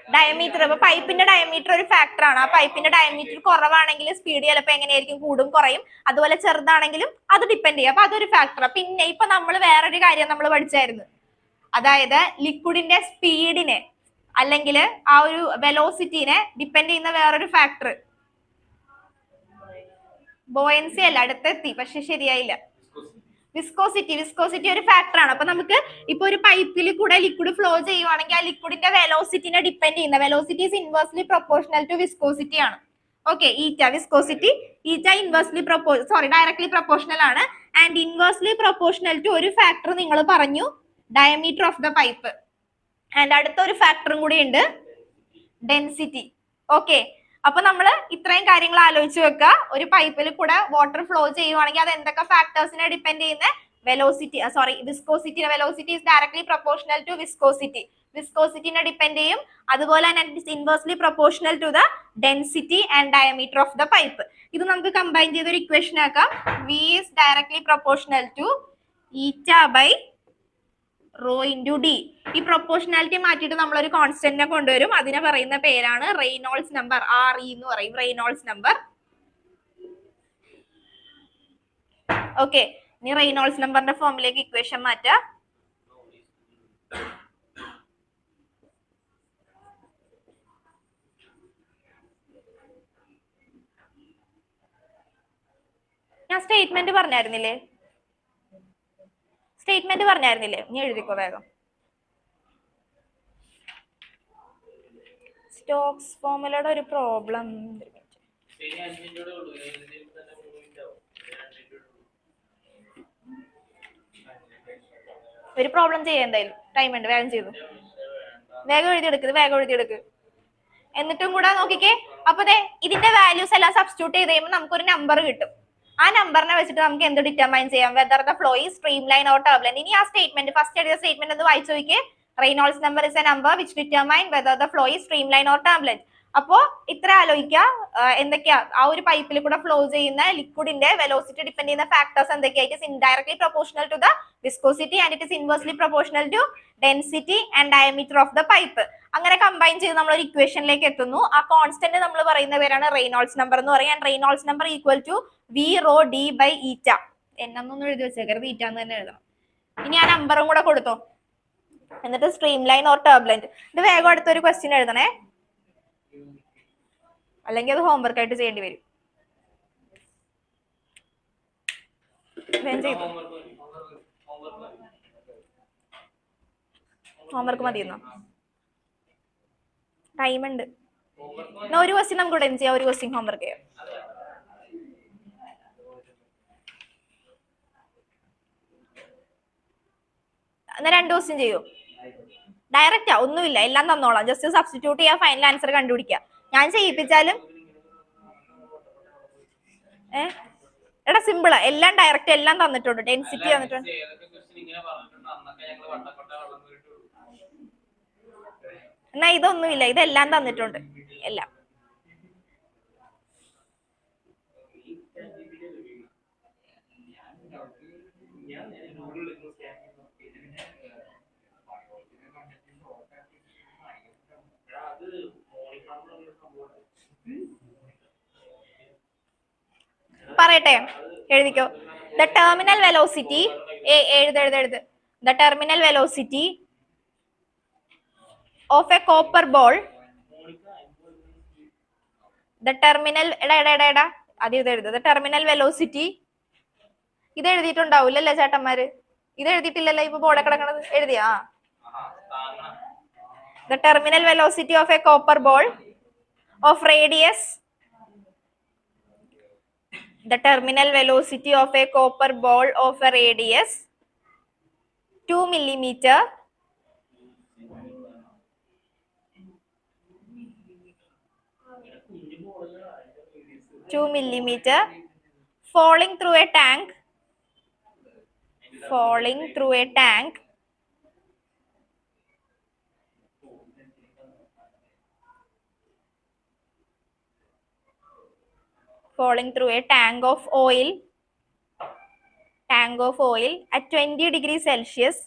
ഡയമീറ്റർ, ഇപ്പൊ പൈപ്പിന്റെ ഡയമീറ്റർ ഒരു ഫാക്ടർ ആണ്. ആ പൈപ്പിന്റെ ഡയമീറ്റർ കുറവാണെങ്കിൽ സ്പീഡ് ചിലപ്പോൾ എങ്ങനെയായിരിക്കും, കൂടും കുറയും. അതുപോലെ ചെറുതാണെങ്കിലും അത് ഡിപ്പെൻഡ് ചെയ്യും. അപ്പൊ അതൊരു ഫാക്ടർ. പിന്നെ ഇപ്പൊ നമ്മൾ വേറൊരു കാര്യം നമ്മൾ പഠിച്ചായിരുന്നു, അതായത് ലിക്വിഡിന്റെ സ്പീഡിനെ അല്ലെങ്കിൽ ആ ഒരു വെലോസിറ്റിനെ ഡിപ്പെൻഡ് ചെയ്യുന്ന വേറൊരു ഫാക്ടർ ബോയൻസി അല്ല, അടുത്തെത്തി പക്ഷെ ശരിയായില്ല. വിസ്കോസിറ്റി. വിസ്കോസിറ്റി ഒരു ഫാക്ടർ ആണ്. അപ്പൊ നമുക്ക് ഇപ്പൊ ഒരു പൈപ്പിൽ കൂടെ ലിക്വിഡ് ഫ്ലോ ചെയ്യുവാണെങ്കിൽ ആ ലിക്വിഡിന്റെ വെലോസിറ്റിനെ ഡിപ്പെൻഡ് ചെയ്യുന്ന velocity is inversely proportional to viscosity ആണ്. Okay, eta viscosity, eta inversely directly proportional ആണ്. ആൻഡ് ഇൻവേഴ്സ്ലി പ്രൊപ്പോർഷണൽ ടു ഒരു ഫാക്ടർ നിങ്ങൾ പറഞ്ഞു, diameter of the pipe. And അടുത്ത ഒരു ഫാക്ടറും കൂടി ഉണ്ട്, ഡെൻസിറ്റി. ഓക്കെ, അപ്പൊ നമ്മൾ ഇത്രയും കാര്യങ്ങൾ ആലോചിച്ച് വെക്കുക. ഒരു പൈപ്പിൽ കൂടെ വാട്ടർ ഫ്ലോ ചെയ്യുവാണെങ്കിൽ അത് എന്തൊക്കെ ഫാക്ടേഴ്സിനെ ഡിപ്പെൻഡ് ചെയ്യുന്ന? Velocity, viscosity. Velocity is directly proportional to viscosity. വിസ്കോസിറ്റിനെ ഡിപ്പെൻഡ് ചെയ്യും. അതുപോലെ തന്നെ inversely proportional to the density and diameter of the pipe. ഇത് നമുക്ക് കമ്പൈൻ ചെയ്ത ഒരു ഇക്വേഷൻ ആക്കാം. V is directly proportional to eta by rho into D. ഈ പ്രൊപ്പോർഷണാലിറ്റി മാറ്റിയിട്ട് നമ്മൾ ഒരു കോൺസ്റ്റന്റിനെ കൊണ്ടുവരും. അതിനെ പറയുന്ന പേരാണ് റെയ്നോൾഡ്സ് നമ്പർ. RE എന്ന് പറയും, റെയ്നോൾഡ്സ് നമ്പർ. ഓക്കെ, ഇനി റെയ്നോൾഡ്സ് നമ്പറിന്റെ ഫോമിലേക്ക് ഇക്വേഷൻ മാറ്റാം. ഞാൻ സ്റ്റേറ്റ്മെന്റ് പറഞ്ഞായിരുന്നില്ലേ? നീ എഴുതിക്കോ വേഗം. സ്റ്റോക്സ് ഫോർമുലയുടെ ഒരു പ്രോബ്ലം ഒരു പ്രോബ്ലം ചെയ്യാം എന്തായാലും, ടൈം ഉണ്ട്, വേഗം ചെയ്തു. വേഗം എഴുതിയെടുക്ക്. എന്നിട്ടും കൂടെ നോക്കിക്കേ. അപ്പൊ ഇതിന്റെ വാല്യൂസ് എല്ലാം സബ്സ്റ്റിറ്റ്യൂട്ട് ചെയ്ത് കഴിയുമ്പോൾ നമുക്കൊരു നമ്പർ കിട്ടും. ആ നമ്പറിനെ വെച്ചിട്ട് നമുക്ക് എന്ത് ഡിറ്റർമൈൻ ചെയ്യാം? Whether the flow is stream line or turbulent. ഇനി ആ സ്റ്റേറ്റ്മെന്റ്, ഫസ്റ്റ് എഴുതിയ സ്റ്റേറ്റ്മെന്റ് ഒന്ന് വായിച്ചു നോക്കിയേ. Reynolds number is a number which determine whether the flow is stream line or turbulent. അപ്പോ ഇത്ര ആലോചിക്കുക, എന്തൊക്കെയാ ആ ഒരു പൈപ്പിൽ കൂടെ ഫ്ലോ ചെയ്യുന്ന ലിക്വിഡിന്റെ വെലോസിറ്റി ഡിപെൻഡ് ചെയ്യുന്ന ഫാക്ടേഴ്സ് എന്തൊക്കെയാ? It is indirectly proportional to the viscosity and it is inversely proportional to density and diameter of the pipe. അങ്ങനെ കമ്പൈൻ ചെയ്ത് നമ്മൾ ഒരു ഇക്വേഷനിലേക്ക് എത്തുന്നു. ആ കോൺസ്റ്റന്റ് നമ്മൾ പറയുന്ന പേരാണ് റെയ്നോൾഡ്സ് നമ്പർ എന്ന് പറയാം. Reynolds number equal to V rho D by eta. എന്നൊന്നും എഴുതി വെച്ചേക്കരുത്, ഈറ്റ എന്ന് തന്നെ എഴുതണം. ഇനി ആ നമ്പറും കൂടെ കൊടുത്തോ. എന്നിട്ട് സ്ട്രീം ലൈൻ ഓർ ടർബുലന്റ്. ഇത് വേഗം അടുത്തൊരു ക്വസ്റ്റ്യൻ എഴുതണേ, അല്ലെങ്കിൽ അത് ഹോംവർക്ക് ആയിട്ട് ചെയ്യേണ്ടി വരും. ഹോംവർക്ക് മതിയെന്നോ? ടൈം ഉണ്ട്. ഒരു ക്വസ്റ്റ്യൻ നമുക്ക് ഉടനെ ചെയ്യാം, ഒരു ക്വസ്റ്റ്യൻ ഹോംവർക്ക് ചെയ്യാം. എന്നാ 2 ക്വസ്റ്റ്യൻ ചെയ്യൂ. ഡയറക്റ്റാ, ഒന്നുമില്ല, എല്ലാം തന്നോളാം. ജസ്റ്റ് സബ്സ്റ്റിറ്റ്യൂട്ട് ചെയ്യാൻ, ഫൈനൽ ആൻസർ കണ്ടുപിടിക്കുക. ഞാൻ ചെയ്യിപ്പിച്ചാലും എടാ സിമ്പിളാ, എല്ലാം ഡയറക്റ്റ്, എല്ലാം തന്നിട്ടുണ്ട്. ഡെൻസിറ്റി തന്നിട്ടുണ്ട്. എന്നാ ഇതൊന്നുമില്ല, ഇതെല്ലാം തന്നിട്ടുണ്ട്, എല്ലാം. പറയട്ടെ, എഴുതിക്കോ. ദ ടെർമിനൽ വെലോസിറ്റി, എഴുത്. The terminal velocity of a copper ball. The terminal, എടാ അത് എഴുത്. ദ ടെർമിനൽ വെലോസിറ്റി, ഇത് എഴുതിയിട്ടുണ്ടാവൂലല്ലേ ചേട്ടന്മാര്? ഇത് എഴുതിയിട്ടില്ലല്ലോ, ഇപ്പൊ ബോർഡ് കിടക്കണത് എഴുതിയാ? The terminal velocity of a copper ball of radius. The terminal velocity of a copper ball of a radius 2 millimeter falling through a tank tank of oil at 20 degrees Celsius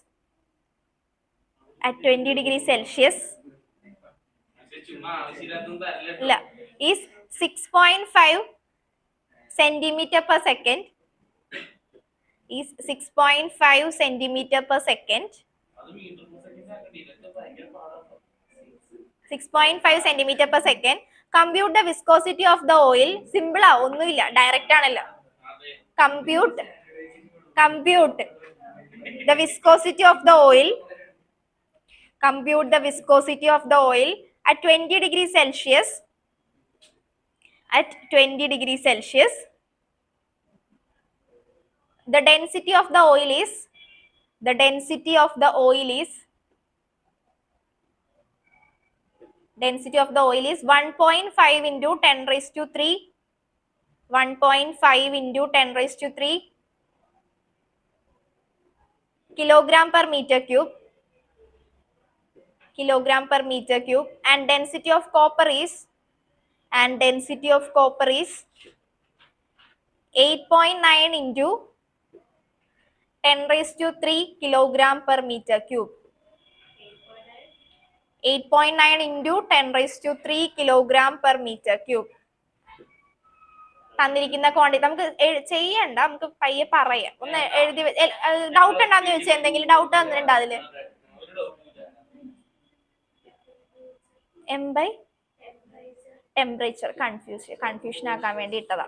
is 6.5 centimeter per second. 6.5 centimeter per second. Compute the viscosity of the oil. Simple ആ, ഒന്നുമില്ല, direct ആണല്ലോ. Compute the viscosity of the oil. At 20 degrees Celsius. The density of the oil is 1.5 into 10 raised to 3. 1.5 into 10 raised to 3 kilogram per meter cube. And density of copper is 8.9 into 10 raised to 3 kilogram per meter cube. 8.9 into 10 raised to 3 kilogram per meter cube. തന്നിരിക്കുന്ന quantity നമുക്ക് ചെയ്യണ്ട, നമുക്ക് പയ്യെ പറയാം. ഒന്ന് എഴുതി. Doubt ഉണ്ടാന്ന് ചോദിച്ചാൽ എന്തെങ്കിലും ഡൗട്ട് തന്നിട്ടുണ്ടോ അതില്? ബൈ ടെമ്പറേച്ചർ കൺഫ്യൂഷൻ ആക്കാൻ വേണ്ടി ഇട്ടതാ.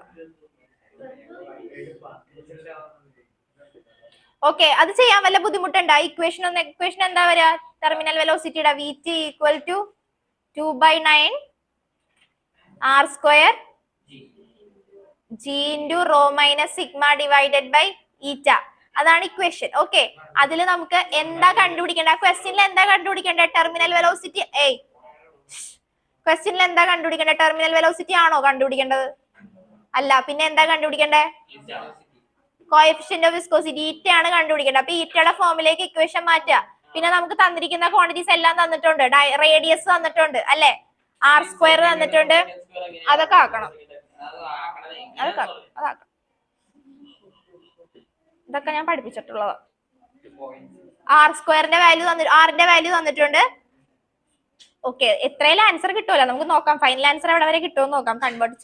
ഓക്കെ, അത് ചെയ്യാൻ വല്ല ബുദ്ധിമുട്ടുണ്ടോ? ഇക്വേഷൻ എന്താ വരിക? ടെർമിനൽ വെലോസിറ്റിയുടെ VT equal to 2/9 r² G into rho minus sigma divided by eta. അതാണ് ഇക്വേഷൻ. ഓക്കെ, അതിൽ നമുക്ക് എന്താ കണ്ടുപിടിക്കേണ്ട? ക്വസ്റ്റ്യനിൽ എന്താ കണ്ടുപിടിക്കേണ്ടത്? Terminal velocity. ക്വസ്റ്റ്യനിൽ എന്താ കണ്ടുപിടിക്കേണ്ടത്? ടെർമിനൽ വെലോസിറ്റി ആണോ കണ്ടുപിടിക്കേണ്ടത്? അല്ല, പിന്നെ എന്താ കണ്ടുപിടിക്കേണ്ടത്? കോഎഫിഷ്യന്റ് ഓഫ് വിസ്കോസിറ്റി, ഈറ്റയാണ് കണ്ടുപിടിക്കേണ്ടത്. അപ്പൊ ഈറ്റയുടെ ഫോമിലേക്ക് ഇക്വേഷൻ മാറ്റുക. പിന്നെ നമുക്ക് തന്നിരിക്കുന്ന ക്വാണ്ടിറ്റീസ് എല്ലാം തന്നിട്ടുണ്ട്. റേഡിയസ് തന്നിട്ടുണ്ട് അല്ലെ, ആർ സ്ക്വയർ തന്നിട്ടുണ്ട്. അതൊക്കെ ആക്കണം, അതാക്കണം. ഇതൊക്കെ ഞാൻ പഠിപ്പിച്ചിട്ടുള്ളത്. ആർ സ്ക്വയറിന്റെ വാല്യൂ ആറിന്റെ വാല്യൂ തന്നിട്ടുണ്ട്. ഓക്കെ, എത്രയും ആൻസർ കിട്ടുമല്ലോ, നമുക്ക് നോക്കാം. ഫൈനൽ ആൻസർ എവിടെ വരെ കിട്ടുമെന്ന് നോക്കാം. കൺവേർട്ട്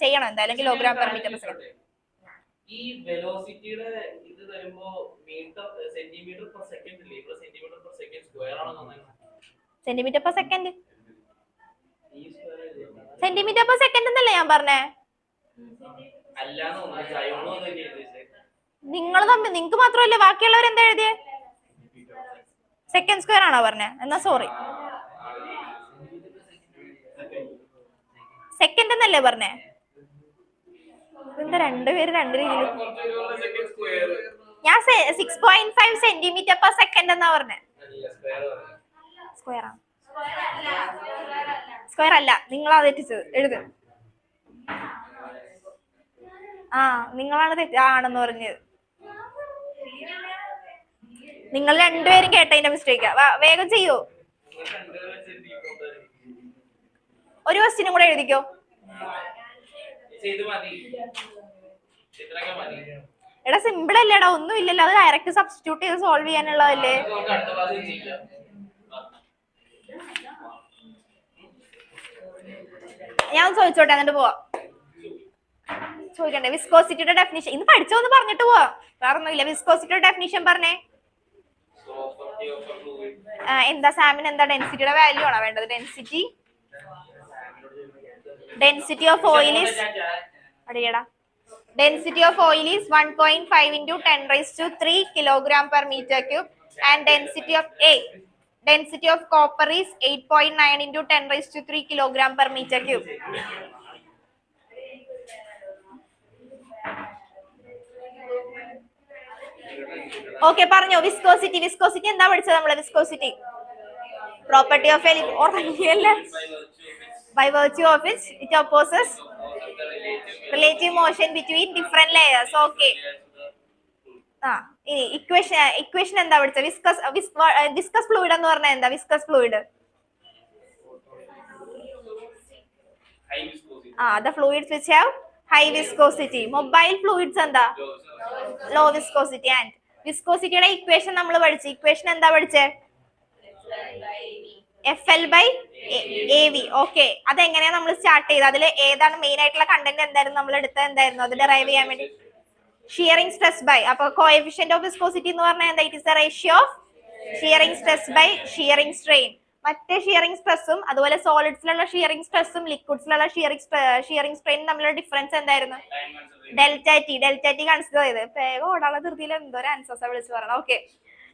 ചെയ്യണം എന്തായാലും kilogram per metre per second. ഈ വെലോസിറ്റിയുടെ ഇത് വരുമ്പോ മീറ്റർ സെന്റിമീറ്റർ പെർ സെക്കൻഡ് അല്ലേ? ഇവിടെ സെന്റിമീറ്റർ പെർ സെക്കൻഡ് സ്ക്വയർ ആണോ തന്നത്? Centimetre per second, centimetre per second എന്നല്ലേ ഞാൻ പറഞ്ഞേ? അല്ലാന്ന് തോന്നുന്നു, ജയോണോ തന്നെ എഴുതിയത്. നിങ്ങൾ തമ്മിൽ, നിങ്ങൾക്ക് മാത്രമല്ലേ, ബാക്കിയുള്ളവർ എന്താ എഴുതിയേ? സെക്കൻഡ് സ്ക്വയർ ആണോ പറഞ്ഞേ? എന്നാ സോറി, സെക്കൻഡ് എന്നല്ലേ പറഞ്ഞേ? എന്താ രണ്ടുപേര് രണ്ട് രീതിയിൽ? ഞാൻ 6.5 സെന്റിമീറ്റർ പെർ സെക്കൻഡ് എന്നാ പറഞ്ഞേ. സ്ക്വയർ ആണ്, സ്ക്വയർ അല്ല, നിങ്ങളാ തെറ്റിച്ചത്. എഴുത്. ആ, നിങ്ങളാണ് ആണെന്ന് പറഞ്ഞത്. നിങ്ങൾ രണ്ടുപേരും കേട്ടതിന്റെ മിസ്റ്റേക്കാ. വേഗം ചെയ്യൂ. ഒരു ക്വസ്റ്റ്യനും കൂടെ എഴുതിക്കോ. എടാ സിമ്പിൾ അല്ലേടാ, ഒന്നും ഇല്ലല്ലോ, അത് ഡയറക്റ്റ് സബ്സ്റ്റിറ്റ്യൂട്ട് ചെയ്ത് സോൾവ് ചെയ്യാനുള്ളതല്ലേ. ഞാൻ ചോദിച്ചോട്ടെ, എന്നിട്ട് പോവാ. ചോദിക്കണ്ടേ? വിസ്കോസിറ്റിയുടെ ഡെഫിനിഷൻ ഇന്ന് പഠിച്ചോന്ന് പറഞ്ഞിട്ട് പോവാ, വേറെ ഒന്നുമില്ല. വിസ്കോസിറ്റിയുടെ ഡെഫിനിഷൻ പറഞ്ഞേ. എന്താ സാമിന് എന്താ ഡെൻസിറ്റിയുടെ വാല്യൂ ആണോ വേണ്ടത്? ഡെൻസിറ്റി ഓഫ് ഓയിൽ ഈസ് അടിയടാ. Density of oil is 1.5 into 10 raised to 3 kilogram per meter cube, and density of copper is 8.9 into 10 raised to 3 kilogram per meter cube. Okay, പറഞ്ഞോ. വിസ്കോസിറ്റി എന്താ പഠിച്ചത് നമ്മള്? Viscosity property of a by virtue of which it opposes relative motion between different layers. Okay. ഇനി equation എന്താ പഠിച്ചത്? Viscous fluid എന്ന് പറഞ്ഞാൽ എന്താ? Viscous fluid, the fluids which have high viscosity. Mobile fluids എന്താ? Low viscosity. And വിസ്കോസിറ്റിയുടെ ഇക്വേഷൻ നമ്മൾ പഠിച്ചു. Equation എന്താ പഠിച്ചേ? FL by AV. ഓക്കെ, അതെങ്ങനെയാ നമ്മൾ സ്റ്റാർട്ട് ചെയ്തത്? അതിൽ ഏതാണ് മെയിൻ ആയിട്ടുള്ള കണ്ടന്റ്? എന്തായിരുന്നു നമ്മൾ എടുത്തത്? എന്തായിരുന്നു അത് ഡെറൈവ് ചെയ്യാൻ വേണ്ടി? Shearing stress by. അപ്പൊ കോഎഫിഷ്യന്റ് ഓഫ് വിസ്കോസിറ്റി എന്ന് പറഞ്ഞാൽ എന്താ? It is the ratio of shearing stress by shearing strain. മറ്റേ ഷിയറിംഗ് സ്ട്രെസ്സും അതുപോലെ സോളിഡ്സിലുള്ള ഷിയറിംഗ് സ്ട്രെസ്സും ലിക്വിഡ്സിലുള്ള ഷിയറിംഗ് സ്ട്രെയിനും തമ്മിലുള്ള ഡിഫറൻസ് എന്തായിരുന്നു? ഡെൽറ്റ ടി കൺസിഡർ ചെയ്ത്. വേഗം ഓടാനുള്ള ധൃതിയിൽ എന്തോരം ആൻസേഴ്സാ വിളിച്ച് പറയണം. ഓക്കെ,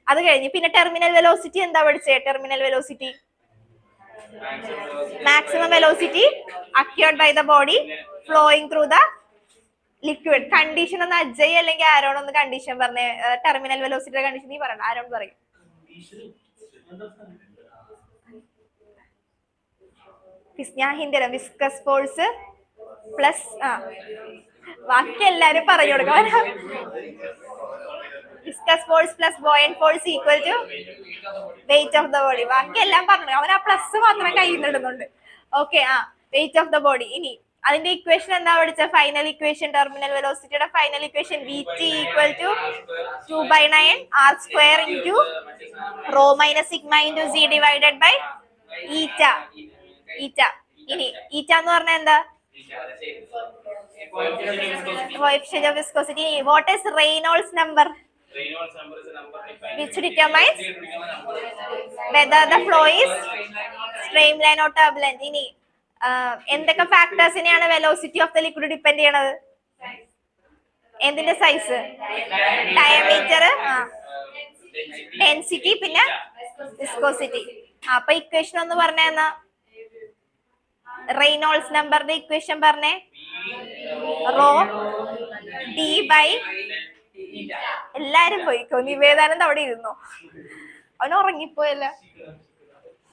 അത് കഴിഞ്ഞ് പിന്നെ ടെർമിനൽ വെലോസിറ്റി എന്താ പഠിച്ചേ? Terminal velocity maximum velocity acquired by the body flowing through the liquid. Condition ഒന്ന് അജയ് അല്ലെങ്കിൽ ആരോൺ ഒന്ന് കണ്ടീഷൻ പറഞ്ഞേ. ടെർമിനൽ വെലോസിറ്റിയുടെ കണ്ടീഷൻ നീ പറയണ്ട, ആരോൺ പറയും. ഞാൻ ഹിന്ദി തരാം. വിസ്കസ് ഫോഴ്സ് പ്ലസ് ബാക്കി എല്ലാരും പറഞ്ഞു കൊടുക്കാം. Viscous force plus buoyant force equal to weight of the body. ബാക്കി എല്ലാം പറഞ്ഞു. അവൻ ആ പ്ലസ് മാത്രം കയ്യിൽ നിന്ന് ഇടുന്നുണ്ട്. Okay, weight of the body. ഇനി അതിന്റെ ഇക്വേഷൻ എന്താ പഠിച്ച? ഫൈനൽ ഇക്വേഷൻ, ടെർമിനൽ വെലോസിറ്റിയുടെ final equation VT equal to 2/9 R square into rho minus sigma into Z divided by eta. ഇനി ഈറ്റ എന്ന് പറഞ്ഞാൽ എന്താ? Coefficient of viscosity. What is Reynolds number? Reynolds number is a number which determines whether the flow is streamline or turbulent. ഇനി എന്തൊക്കെ ഫാക്ടേഴ്സിനെയാണ് velocity of the liquid depend ചെയ്യണത്? എന്തിന്റെ size? Diameter, density, പിന്നെ വിസ്കോസിറ്റി. അപ്പൊ ഇക്വേഷൻ ഒന്ന് പറഞ്ഞേ. എന്നാ റെയ്നോൾഡ്സ് നമ്പറിന്റെ ഇക്വേഷൻ പറഞ്ഞേ. റോ D by എല്ലാരും പോയിക്കോ, നിവേദാനന്ദ അവിടെ ഇരുന്നോ, അവൻ ഉറങ്ങിപ്പോയല്ല.